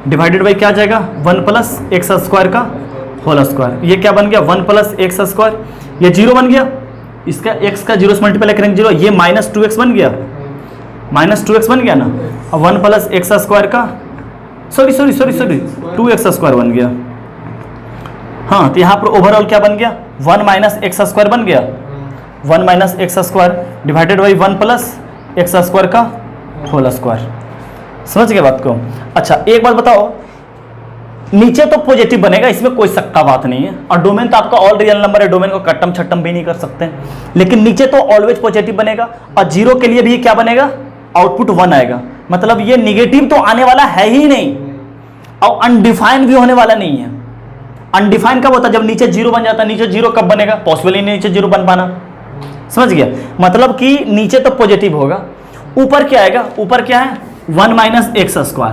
डिवाइडेड बाई क्या आ जाएगा 1 + x² का होल स्क्वायर। ये क्या बन गया 1 + x², ये 0 बन गया, इसका x का 0 से मल्टीप्लाई करेंगे 0, ये -2x बन गया, -2x बन गया ना, और 1 + x² का सॉरी 2x² बन गया। हाँ तो यहाँ पर ओवरऑल क्या बन गया 1 - x² बन गया, 1 - x² डिवाइडेड बाई 1 + x² का होल स्क्वायर। समझ गए बात को। अच्छा एक बात बताओ, नीचे तो पॉजिटिव बनेगा, इसमें कोई शक्का बात नहीं है, और डोमेन तो आपका ऑल रियल नंबर है, डोमेन को कट्टम छट्टम भी नहीं कर सकते, लेकिन नीचे तो ऑलवेज पॉजिटिव बनेगा, और 0 के लिए भी क्या बनेगा, आउटपुट 1 आएगा, मतलब ये निगेटिव तो आने वाला है ही नहीं, और अनडिफाइंड भी होने वाला नहीं है। अनडिफाइंड कब होता है, जब नीचे 0 बन जाता है, नीचे 0 कब बनेगा, पॉसिबल ही नहीं नीचे 0 बन पाना, समझ गया, मतलब कि नीचे तो पॉजिटिव होगा, ऊपर क्या आएगा, ऊपर क्या है 1 - x²,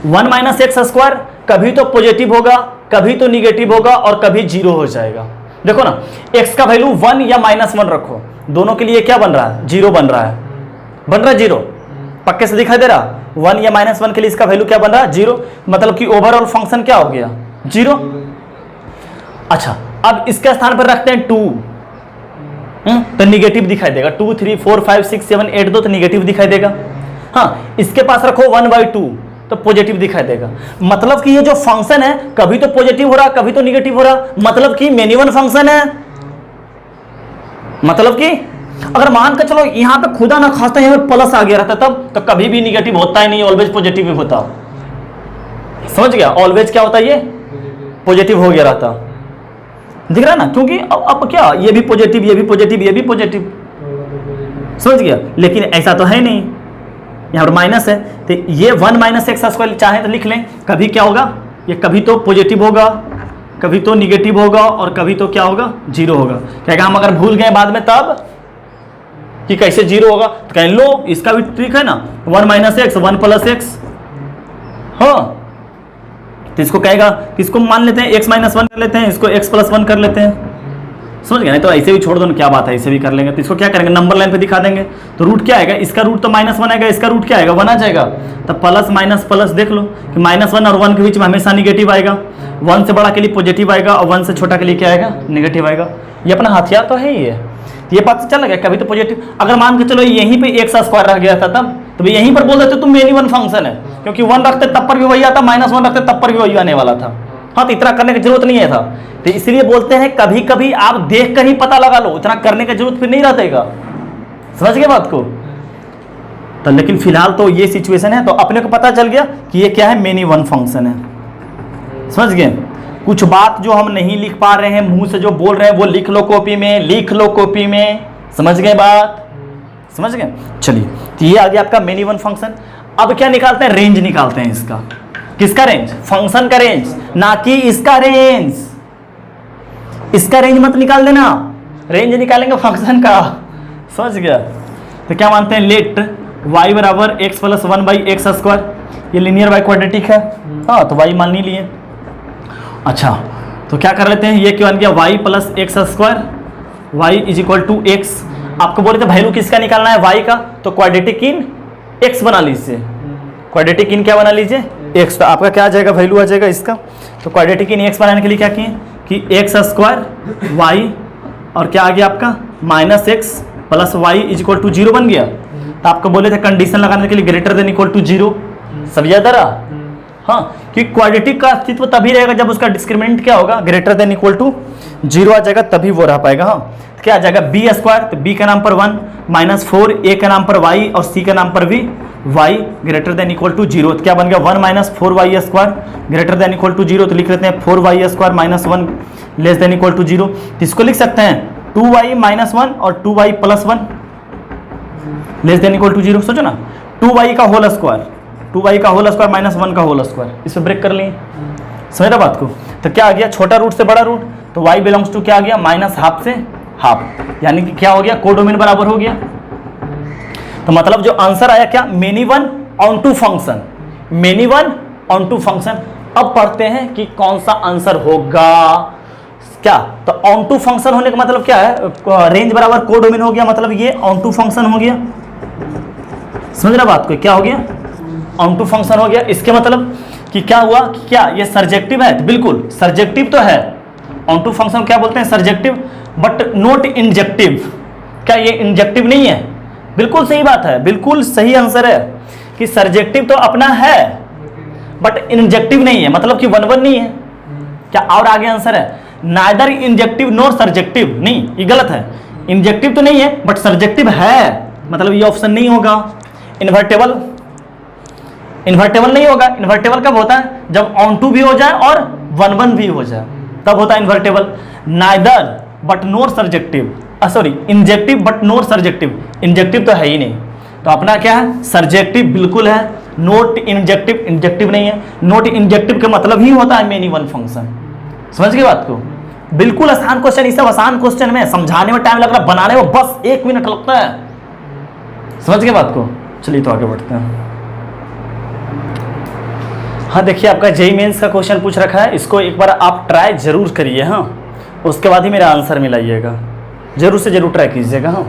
1 - x² कभी तो पॉजिटिव होगा, कभी तो निगेटिव होगा, और कभी 0 हो जाएगा। देखो ना x का वैल्यू 1 या -1 रखो, दोनों के लिए क्या बन रहा है, 0 बन रहा है, 0 पक्के से दिखाई दे रहा, 1 या -1 के लिए इसका वैल्यू क्या बन रहा है 0, मतलब कि ओवरऑल फंक्शन क्या हो गया 0। अच्छा अब इसके स्थान पर रखते हैं 2, तो निगेटिव दिखाई देगा, 2 3 4 5 6 7 8 2 तो निगेटिव दिखाई देगा। हाँ इसके पास रखो 1/2 तो पॉजिटिव दिखाई देगा, मतलब कि ये जो फंक्शन है कभी तो पॉजिटिव हो रहा कभी तो निगेटिव हो रहा, मतलब कि मेनी वन फंक्शन है। मतलब कि अगर मान के चलो यहाँ पे खुदा ना खास्ता यहाँ पे प्लस आ गया रहता तब तो कभी भी निगेटिव होता ही नहीं, ऑलवेज पॉजिटिव ही होता। समझ गया, ऑलवेज क्या होता है, ये पॉजिटिव हो गया रहता, दिख रहा है ना, क्योंकि अब क्या ये भी पॉजिटिव ये भी पॉजिटिव ये भी पॉजिटिव, समझ गया, लेकिन ऐसा तो है नहीं, यहाँ पर माइनस है, तो ये 1 - x² चाहे तो लिख लें, कभी क्या होगा, ये कभी तो पॉजिटिव होगा कभी तो निगेटिव होगा और कभी तो क्या होगा 0 होगा। क्या हम अगर भूल गए बाद में तब कि कैसे 0 होगा तो कहें लो इसका भी ट्रिक है ना, 1 - x 1 + x, हाँ तो इसको कहेगा, इसको मान लेते हैं x - 1 कर लेते हैं, इसको x + 1 कर लेते हैं, समझ गया, नहीं तो ऐसे भी छोड़ दो ना, क्या बात है, ऐसे भी कर लेंगे। तो इसको क्या करेंगे, नंबर लाइन पे दिखा देंगे, तो रूट क्या आएगा, इसका रूट तो -1 आएगा, इसका रूट क्या आएगा 1 आ जाएगा, तो प्लस माइनस प्लस देख लो कि -1 और 1 के बीच में हमेशा निगेटिव आएगा, 1 से बड़ा के लिए पॉजिटिव आएगा और 1 से छोटा के लिए क्या आएगा निगेटिव आएगा। ये अपना हथियार तो है ही है, ये बात तो चल गया, कभी तो पॉजिटिव, अगर मान के चलो यहीं पे x² रह गया था तब तो यहीं पर बोल देते तुम मेनी वन फंक्शन है, क्योंकि 1 रखते तब पर भी वही आता, -1 रखते तब पर भी वही आने वाला था। हाँ तो इतना करने की जरूरत नहीं है था, तो इसलिए बोलते हैं कभी कभी आप देख कर ही पता लगा लो, इतना करने की जरूरत फिर नहीं रहेगा। समझ गए बात को, तो लेकिन फिलहाल तो ये सिचुएशन है, तो अपने को पता चल गया कि ये क्या है, मेनी वन फंक्शन है। समझ गए, कुछ बात जो हम नहीं लिख पा रहे हैं मुंह से जो बोल रहे हैं वो लिख लो कॉपी में, लिख लो कॉपी में। समझ गए बात, समझ गए। चलिए तो ये आ गया आपका मेनी वन फंक्शन। अब क्या निकालते हैं, रेंज निकालते हैं इसका। किसका रेंज, फंक्शन का रेंज, ना कि इसका रेंज। इसका रेंज मत निकाल देना, रेंज निकालेंगे फंक्शन का। समझ गया, तो क्या मानते हैं, लेट y बराबर x + 1/x², ये लीनियर बाई क्वाड्रेटिक है, हाँ तो y मान नहीं लिए। अच्छा तो क्या कर लेते हैं, ये क्या बन गया y + x², y = x। आपको बोले थे वैल्यू किसका निकालना है, y का, तो क्वाड्रेटिक इन x बना लीजिए। क्वाड्रेटिक इन क्या बना लीजिए, एक्स, तो आपका क्या आ जाएगा, वैल्यू आ जाएगा इसका। तो क्वाड्रेटिक इन एक्स बनाने के लिए क्या किए कि एक्स स्क्वायर वाई और क्या आ गया आपका minus X plus Y is equal to 0 बन गया। तो आपको बोले थे कंडीशन लगाने के लिए ग्रेटर देन इक्वल टू 0, सब याद आ रहा। हाँ, क्योंकि क्वाड्रेटिक का अस्तित्व तभी रहेगा जब उसका डिस्क्रिमिनेंट क्या होगा, ग्रेटर देन इक्वल टू 0 आ जाएगा, तभी वो रह पाएगा। हाँ, तो क्या आ जाएगा बी स्क्वायर, तो बी का नाम पर 1 माइनस 4 ए का नाम पर वाई और सी का नाम पर भी Y greater than equal to 0। तो क्या बन गया 1 minus 4 Y square greater than equal to 0। तो लिख लेते हैं 4 Y square minus 1 less than equal to 0। तो इसको लिख सकते हैं 2 वाई माइनस 1 और 2 Y plus 1 less than equal to 0। सोचो ना 2 वाई का होल स्क्वायर, 2 वाई का होल स्क्वायर माइनस 1 का होल स्क्वायर, इसमें ब्रेक कर लिए, समझ रहे बात को। तो क्या आ गया छोटा रूट से बड़ा रूट, तो y बिलोंग्स टू क्या आ गया माइनस हाफ से हाफ, यानी कि क्या हो गया कोडोमेन बराबर हो गया। तो मतलब जो आंसर आया क्या, many one onto function, many one onto function. अब पढ़ते हैं कि कौन सा आंसर होगा क्या। तो ऑन टू फंक्शन होने का मतलब क्या है, रेंज बराबर कोडोमेन हो गया, मतलब ये ऑन टू फंक्शन हो गया, समझ रहा बात को, क्या हो गया ऑन टू फंक्शन हो गया। इसके मतलब कि क्या हुआ कि क्या ये सर्जेक्टिव है, तो बिल्कुल सर्जेक्टिव तो है, ऑन टू फंक्शन क्या बोलते हैं सर्जेक्टिव, बट नॉट इंजेक्टिव। क्या ये इंजेक्टिव नहीं है, बिल्कुल सही बात है, बिल्कुल सही आंसर है कि सर्जेक्टिव तो अपना है बट इंजेक्टिव नहीं है, मतलब कि 1 1 नहीं है। क्या और आगे आंसर है नाइदर इंजेक्टिव नॉर सर्जेक्टिव, नहीं ये गलत है, इंजेक्टिव तो नहीं है बट सर्जेक्टिव है, मतलब ये ऑप्शन नहीं होगा। इन्वर्टेबल, इन्वर्टेबल नहीं होगा। इन्वर्टेबल कब होता है, जब ऑन टू भी हो जाए और 1 1 भी हो जाए, तब होता है invertible. Neither but nor surjective, sorry injective but nor surjective, injective तो है ही नहीं, तो अपना क्या है सर्जेक्टिव बिल्कुल है, नोट इंजेक्टिव इंजेक्टिव नहीं है। नोट इंजेक्टिव का मतलब ही होता है मेनी वन फंक्शन, समझ गए बात को। बिल्कुल आसान क्वेश्चन, ये सब आसान क्वेश्चन में समझाने में टाइम लग रहा है, बनाने में बस 1 मिनट लगता है, समझ गए बात को। चलिए तो आगे बढ़ते हैं। हाँ देखिए आपका जेई मेंस का क्वेश्चन पूछ रखा है, इसको एक बार आप ट्राई जरूर करिए, हाँ उसके बाद ही मेरा आंसर मिलाइएगा, जरूर से जरूर ट्राई कीजिएगा। हाँ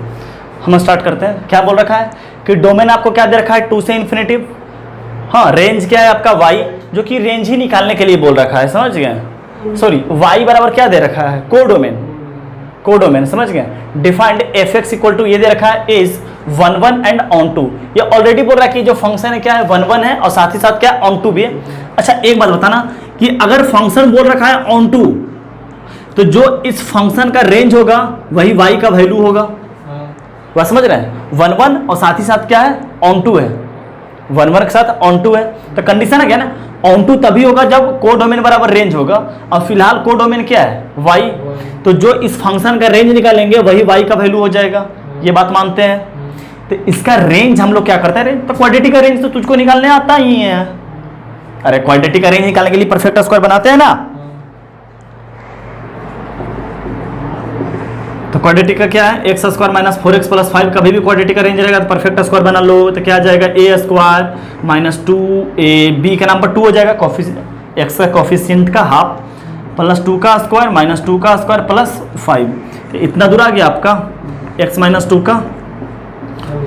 हम स्टार्ट करते हैं। क्या बोल रखा है कि डोमेन आपको क्या दे रखा है 2 से इन्फिनिटिव, हाँ रेंज क्या है आपका y, जो कि रेंज ही निकालने के लिए बोल रखा है, समझ गए। सॉरी y बराबर क्या दे रखा है कोडोमेन, कोडोमेन समझ गए। Defined F X equal to ये दे रखा है इज 1 1 एंड ऑन टू, ये ऑलरेडी बोल रहा है कि जो फंक्शन है क्या है 1 1 है और साथ ही साथ क्या ऑन टू भी है। अच्छा एक बात बताना कि अगर फंक्शन बोल रखा है ऑन टू, तो जो इस फंक्शन का रेंज होगा वही y का वैल्यू होगा, वह समझ रहे हैं 1 1 और साथ ही साथ क्या है ऑन टू है, 1 1 के साथ ऑन टू है, तो कंडीशन है क्या ना ऑन टू तभी होगा जब कोडोमेन बराबर रेंज होगा, और फिलहाल कोडोमेन क्या है y, तो जो इस फंक्शन का रेंज निकालेंगे वही y का वैल्यू हो जाएगा, ये बात मानते हैं। तो इसका रेंज हम लोग क्या करते हैं, तो क्वाड्रेटिक का रेंज तो तुझको निकालने आता ही है, अरे क्वाड्रेटिक का रेंज निकालने के लिए परफेक्ट स्क्वायर बनाते हैं ना। तो क्वाड्रेटिक का क्या है x square minus 4x plus 5, कभी भी क्वाड्रेटिक का रेंज रहेगा तो परफेक्ट स्क्वायर बना लो, तो क्या आ जाएगा ए स्क्वायर माइनस 2a, b का नाम पर 2 हो जाएगा, एक्स का कॉफिशिएंट का हाफ प्लस 2 का स्क्वायर माइनस 2 का स्क्वायर प्लस 5, तो इतना दूर आ गया आपका x माइनस 2 का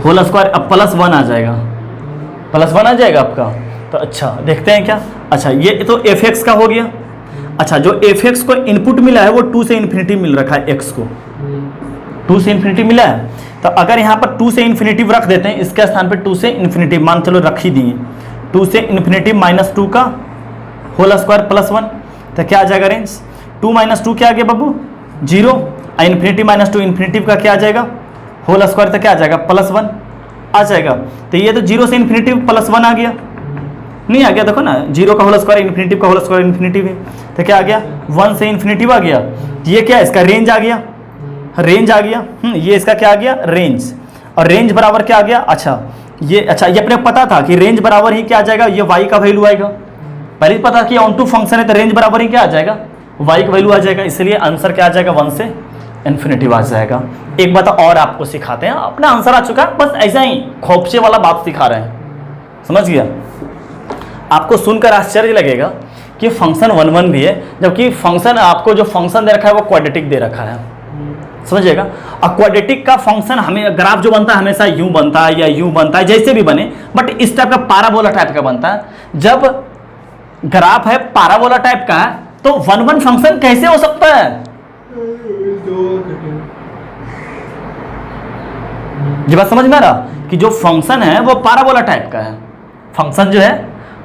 होल स्क्वायर, अब प्लस 1 आ जाएगा, प्लस 1 आ जाएगा आपका। तो अच्छा देखते हैं क्या, अच्छा ये तो एफ एक्स का हो गया। अच्छा जो एफ एक्स को इनपुट मिला है वो 2 से इन्फिनिटी मिल रखा है, x को 2 से इन्फिनिटी मिला है, तो अगर यहाँ पर 2 से इन्फिनिटी रख देते हैं, इसके स्थान पर 2 से इन्फिनिटी मान चलो रख ही दिए, 2 से इन्फिनिटी माइनस 2 का होल स्क्वायर प्लस 1, तो क्या आ जाएगा रेंज 2 माइनस 2 क्या आ गया बाबू 0, और इन्फिनिटी माइनस 2 इन्फिनिटी का क्या आ जाएगा होल स्क्वायर, तो क्या आ जाएगा प्लस 1 आ जाएगा। तो ये तो 0 से इन्फिनिटी प्लस 1 आ गया, नहीं आ गया देखो ना, 0 का होल स्क्वायर इन्फिनिटी का होल स्क्वायर इन्फिनिटी है, तो क्या आ गया 1 से इन्फिनिटी आ गया, ये क्या इसका रेंज आ गया, रेंज आ गया, ये इसका क्या आ गया रेंज, और रेंज बराबर क्या आ गया, अच्छा ये अपने पता था कि रेंज बराबर ही क्या आ जाएगा, ये y का वैल्यू आएगा, पहले ही पता कि ऑन टू फंक्शन है तो रेंज बराबर ही क्या आ जाएगा y का वैल्यू आ जाएगा, इसलिए आंसर क्या आ जाएगा 1 से इन्फिनिटी आ जाएगा। एक बात और आपको सिखाते हैं, अपना आंसर आ चुका है, बस ऐसा ही खोपचे वाला बात सिखा रहे हैं, समझ गया। आपको सुनकर आश्चर्य लगेगा कि फंक्शन 1 1 भी है, जबकि फंक्शन आपको जो फंक्शन दे रखा है वो क्वाड्रेटिक दे रखा है, समझिएगा। और क्वाड्रेटिक का फंक्शन हमें ग्राफ जो बनता है हमेशा यूं बनता है या यूं बनता है, जैसे भी बने, बट इस टाइप का पैराबोला टाइप का बनता है। जब ग्राफ है पैराबोला टाइप का है, तो वन वन फंक्शन कैसे हो सकता है? ये बात समझ में आ रहा कि जो फंक्शन है वो पैराबोला टाइप का है, फंक्शन जो है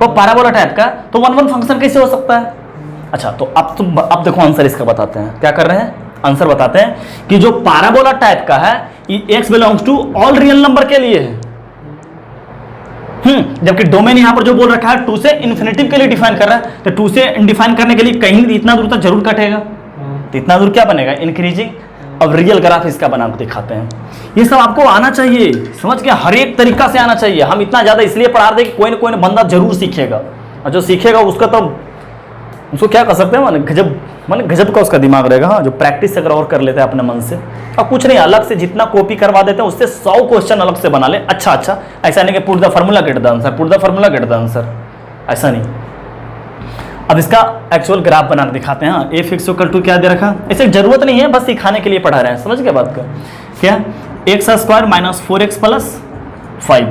वो पैराबोला टाइप का है, तो वन वन फंक्शन कैसे हो सकता है? अच्छा, तो अब देखो आंसर इसका बताते हैं। क्या कर रहे हैं? आंसर बताते हैं कि जो पैराबोला टाइप का है ये x belongs to all real number के लिए है। जबकि डोमेन यहां पर जो बोल रखा है 2 से इन्फिनिटिव के लिए डिफाइन कर रहा है, तो 2 से डिफाइन करने के लिए कहीं इतना दूर तक जरूर कटेगा, तो इतना दूर क्या बनेगा? इंक्रीजिंग। अब रियल ग्राफ इसका बना के दिखाते हैं। ये सब आपको आना चाहिए, समझ के हर एक तरीका से आना चाहिए। हम इतना ज्यादा इसलिए पढ़ा रहे कि कोई ना कोई बंदा जरूर सीखेगा, और जो सीखेगा उसका तो उसको क्या कर सकते हैं, माने गजब का उसका दिमाग रहेगा। हाँ, जो प्रैक्टिस अगर और कर लेते हैं अपने मन से, और कुछ नहीं, अलग से जितना कॉपी करवा देते हैं उससे 100 क्वेश्चन अलग से बना ले। अच्छा, ऐसा नहीं कि put the formula get the answer, put the formula get the answer, ऐसा नहीं। अब इसका एक्चुअल ग्राफ बना के दिखाते हैं। ए फिक्स इक्वल टू क्या दे रखा, ऐसे जरूरत नहीं है, बस सिखाने के लिए पढ़ा रहे हैं। समझ गए बात का? क्या x square minus 4x plus 5,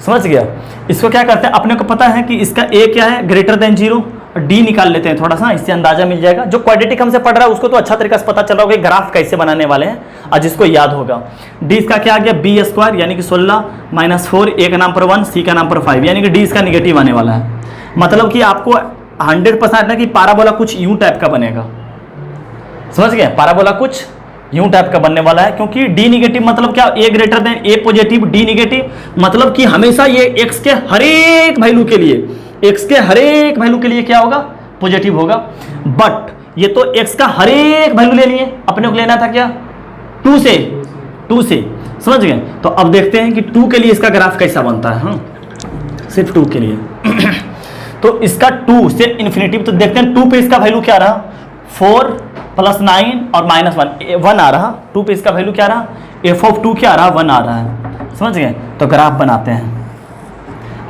समझ गया? इसको क्या करते हैं, अपने को पता है कि इसका ए क्या है, ग्रेटर देन 0, डी निकाल लेते हैं थोड़ा सा, इससे अंदाजा मिल जाएगा। जो क्वाड्रेटिक हमसे पढ़ रहा है उसको तो अच्छा तरीका से पता चल रहा होगा कि ग्राफ कैसे बनाने वाले हैं, और जिसको याद होगा। डी इसका क्या आ गया, बी स्क्वायर यानी कि 16 माइनस 4, ए का नाम पर 1, सी का नाम पर 5, यानी कि डी इसका निगेटिव आने वाला है। मतलब कि आपको 100% है कि पैराबोला कुछ यूं टाइप का बनेगा। समझ गए? पैराबोला कुछ यूं टाइप का बनने वाला है, क्योंकि डी निगेटिव मतलब क्या, ए ग्रेटर देन ए पॉजिटिव, डी निगेटिव मतलब कि हमेशा ये एक्स के हर एक वैल्यू के लिए, एक्स के हर एक वैल्यू के लिए क्या होगा, पॉजिटिव होगा। बट ये तो एक्स का हर एक वैल्यू ले लिए, अपने को लेना था क्या, 2 से। समझ गए? तो अब देखते हैं कि 2 के लिए इसका ग्राफ कैसा बनता है। हाँ, सिर्फ 2 के लिए तो इसका 2 से इन्फिनिटी, तो देखते हैं 2 पे इसका वैल्यू क्या रहा, 4 प्लस 9 और माइनस 1 आ रहा। 2 पे इसका वैल्यू क्या रहा, एफ ऑफ 2 क्या आ रहा, 1 आ रहा है। समझ गए? तो ग्राफ बनाते हैं।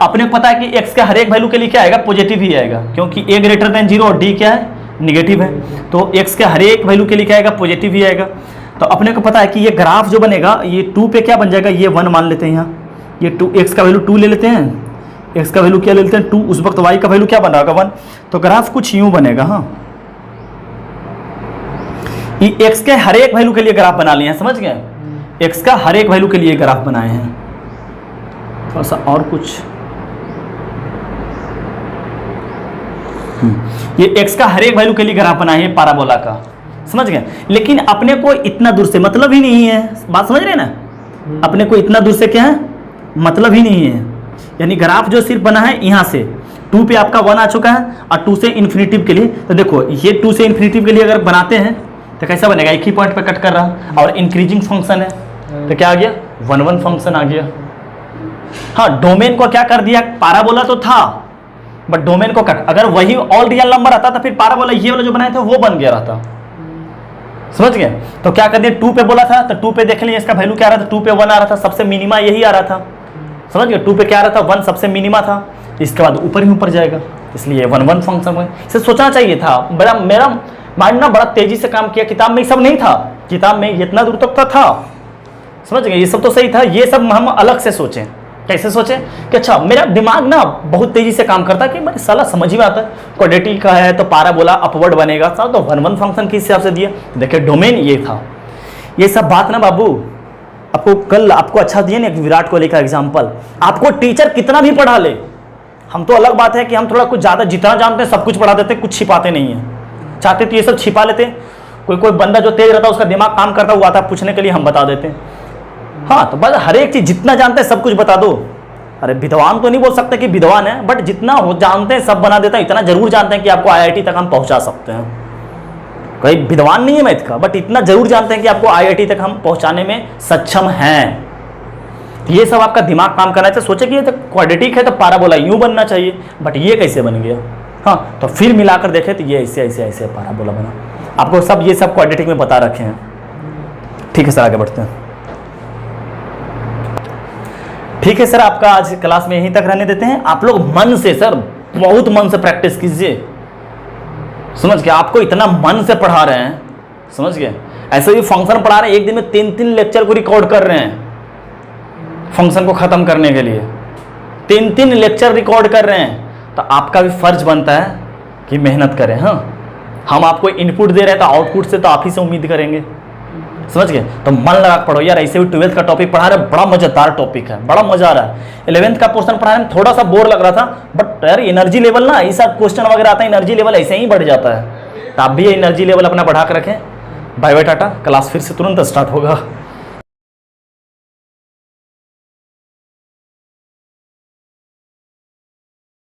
अपने को पता है कि x के हर एक वैल्यू के लिए क्या आएगा, पॉजिटिव ही आएगा, क्योंकि a ग्रेटर देन 0 और d क्या है, निगेटिव है। तो x के हर एक वैल्यू के लिए क्या आएगा, पॉजिटिव ही आएगा। तो अपने को पता है कि ये ग्राफ जो बनेगा ये 2 पे क्या बन जाएगा, ये 1 मान लेते हैं यहाँ, ये 2 x का वैल्यू 2 ले लेते हैं, x का वैल्यू क्या ले लेते हैं 2, उस वक्त y का वैल्यू क्या बन रहा होगा 1। तो ग्राफ कुछ यूं बनेगा। हाँ, ये x के हर एक वैल्यू के लिए ग्राफ बना लिए हैं। समझ गए? x का हर एक वैल्यू के लिए ग्राफ बनाए हैं। थोड़ा सा और कुछ, ये x का हर एक वैल्यू के लिए ग्राफ बनाए हैं पैराबोला का। समझ गए? लेकिन अपने को इतना दूर से मतलब ही नहीं है, बात समझ रहे हैं ना? अपने को इतना दूर से क्या है, मतलब ही नहीं है। यानी ग्राफ जो सिर्फ बना है यहाँ से 2 पे आपका 1 आ चुका है, और 2 से इन्फिनिटिव के लिए, तो देखो ये 2 से इन्फिनिटिव के लिए अगर बनाते हैं तो कैसा बनेगा, एक ही पॉइंट पे कट कर रहा, और इंक्रीजिंग फंक्शन है, तो क्या आ गया, 1 फंक्शन आ गया। हाँ, डोमेन को क्या कर दिया, पैराबोला तो था बट डोमेन को कट, अगर वही ऑल रियल नंबर आता था फिर पैराबोला ये वाला जो बनाए थे वो बन गया रहता। समझ गए? तो क्या कर दिया, 2 पे बोला था तो 2 पे देख लिया इसका वैल्यू क्या आ रहा था, 2 पे 1 आ रहा था, सबसे मिनिमा यही आ रहा था। समझ गए? 2 पे क्या आ रहा था, 1 सबसे मिनिमा था, इसके बाद ऊपर ही ऊपर जाएगा, इसलिए 1 फंक्शन है। इसे सोचना चाहिए था। मेरा माइंड ना बड़ा तेजी से काम किया, किताब में ये सब नहीं था, किताब में इतना दूर तक तो था। समझ गए? ये सब तो सही था, ये सब हम अलग से सोचें। कैसे सोचें कि अच्छा मेरा दिमाग ना बहुत तेजी से काम करता है कि मेरे साला समझ ही में आता है, क्वाड्रेटिक का है तो पैराबोला अपवर्ड बनेगा, साला तो 1 फंक्शन किस हिसाब से दिया। देखिए डोमेन ये था। ये सब बात ना बाबू आपको कल आपको अच्छा दिए ना, एक विराट कोहली का एग्जाम्पल, आपको टीचर कितना भी पढ़ा ले, हम तो अलग बात है कि हम थोड़ा कुछ ज़्यादा जितना जानते हैं सब कुछ पढ़ा देते हैं, कुछ छिपाते नहीं हैं। चाहते तो ये सब छिपा लेते, कोई बंदा जो तेज रहता है उसका दिमाग काम करता हुआ आता है पूछने के लिए, हम बता देते हैं। हाँ, तो बस हर एक चीज़ जितना जानते हैं सब कुछ बता दो। अरे विद्वान तो नहीं बोल सकते कि विद्वान है, बट जितना हो जानते हैं सब बना देता है। इतना जरूर जानते हैं कि आपको IIT तक हम पहुंचा सकते हैं। कोई विद्वान नहीं है मैथ का, बट इतना जरूर जानते हैं कि आपको IIT तक हम पहुंचाने में सक्षम हैं। ये सब आपका दिमाग काम करना चाहिए। सोचे कि ये तो क्वाड्रेटिक है तो पैराबोला यूं बनना चाहिए, बट ये कैसे बन गया। हाँ, तो फिर मिलाकर देखें तो ये ऐसे ऐसे ऐसे पैराबोला बना। आपको सब ये सब क्वाड्रेटिक में बता रखे हैं। ठीक है सर, आगे बढ़ते हैं। ठीक है सर, आपका आज क्लास में यहीं तक रहने देते हैं। आप लोग मन से सर, बहुत मन से प्रैक्टिस कीजिए। समझ गए? आपको इतना मन से पढ़ा रहे हैं, समझ गए? ऐसे भी फंक्शन पढ़ा रहे हैं, एक दिन में 3 लेक्चर को रिकॉर्ड कर रहे हैं फंक्शन को खत्म करने के लिए। 3 लेक्चर रिकॉर्ड कर रहे हैं, तो आपका भी फर्ज बनता है कि मेहनत करें। हाँ, हम आपको इनपुट दे रहे हैं तो आउटपुट से तो आप ही से उम्मीद करेंगे, समझ गए? तो मन लगा पढ़ो यार, ऐसे भी 12th का टॉपिक पढ़ा रहे, बड़ा मजेदार टॉपिक है, बड़ा मजा आ रहा है। 11th का पोर्शन पढ़ाने में थोड़ा सा बोर लग रहा था, बट यार एनर्जी लेवल ना, ऐसा क्वेश्चन वगैरह आता है, एनर्जी लेवल ऐसे ही बढ़ जाता है। तो आप भी एनर्जी लेवल अपना बढ़ा कर रखें। Bye bye, Tata. क्लास फिर से तुरंत स्टार्ट होगा।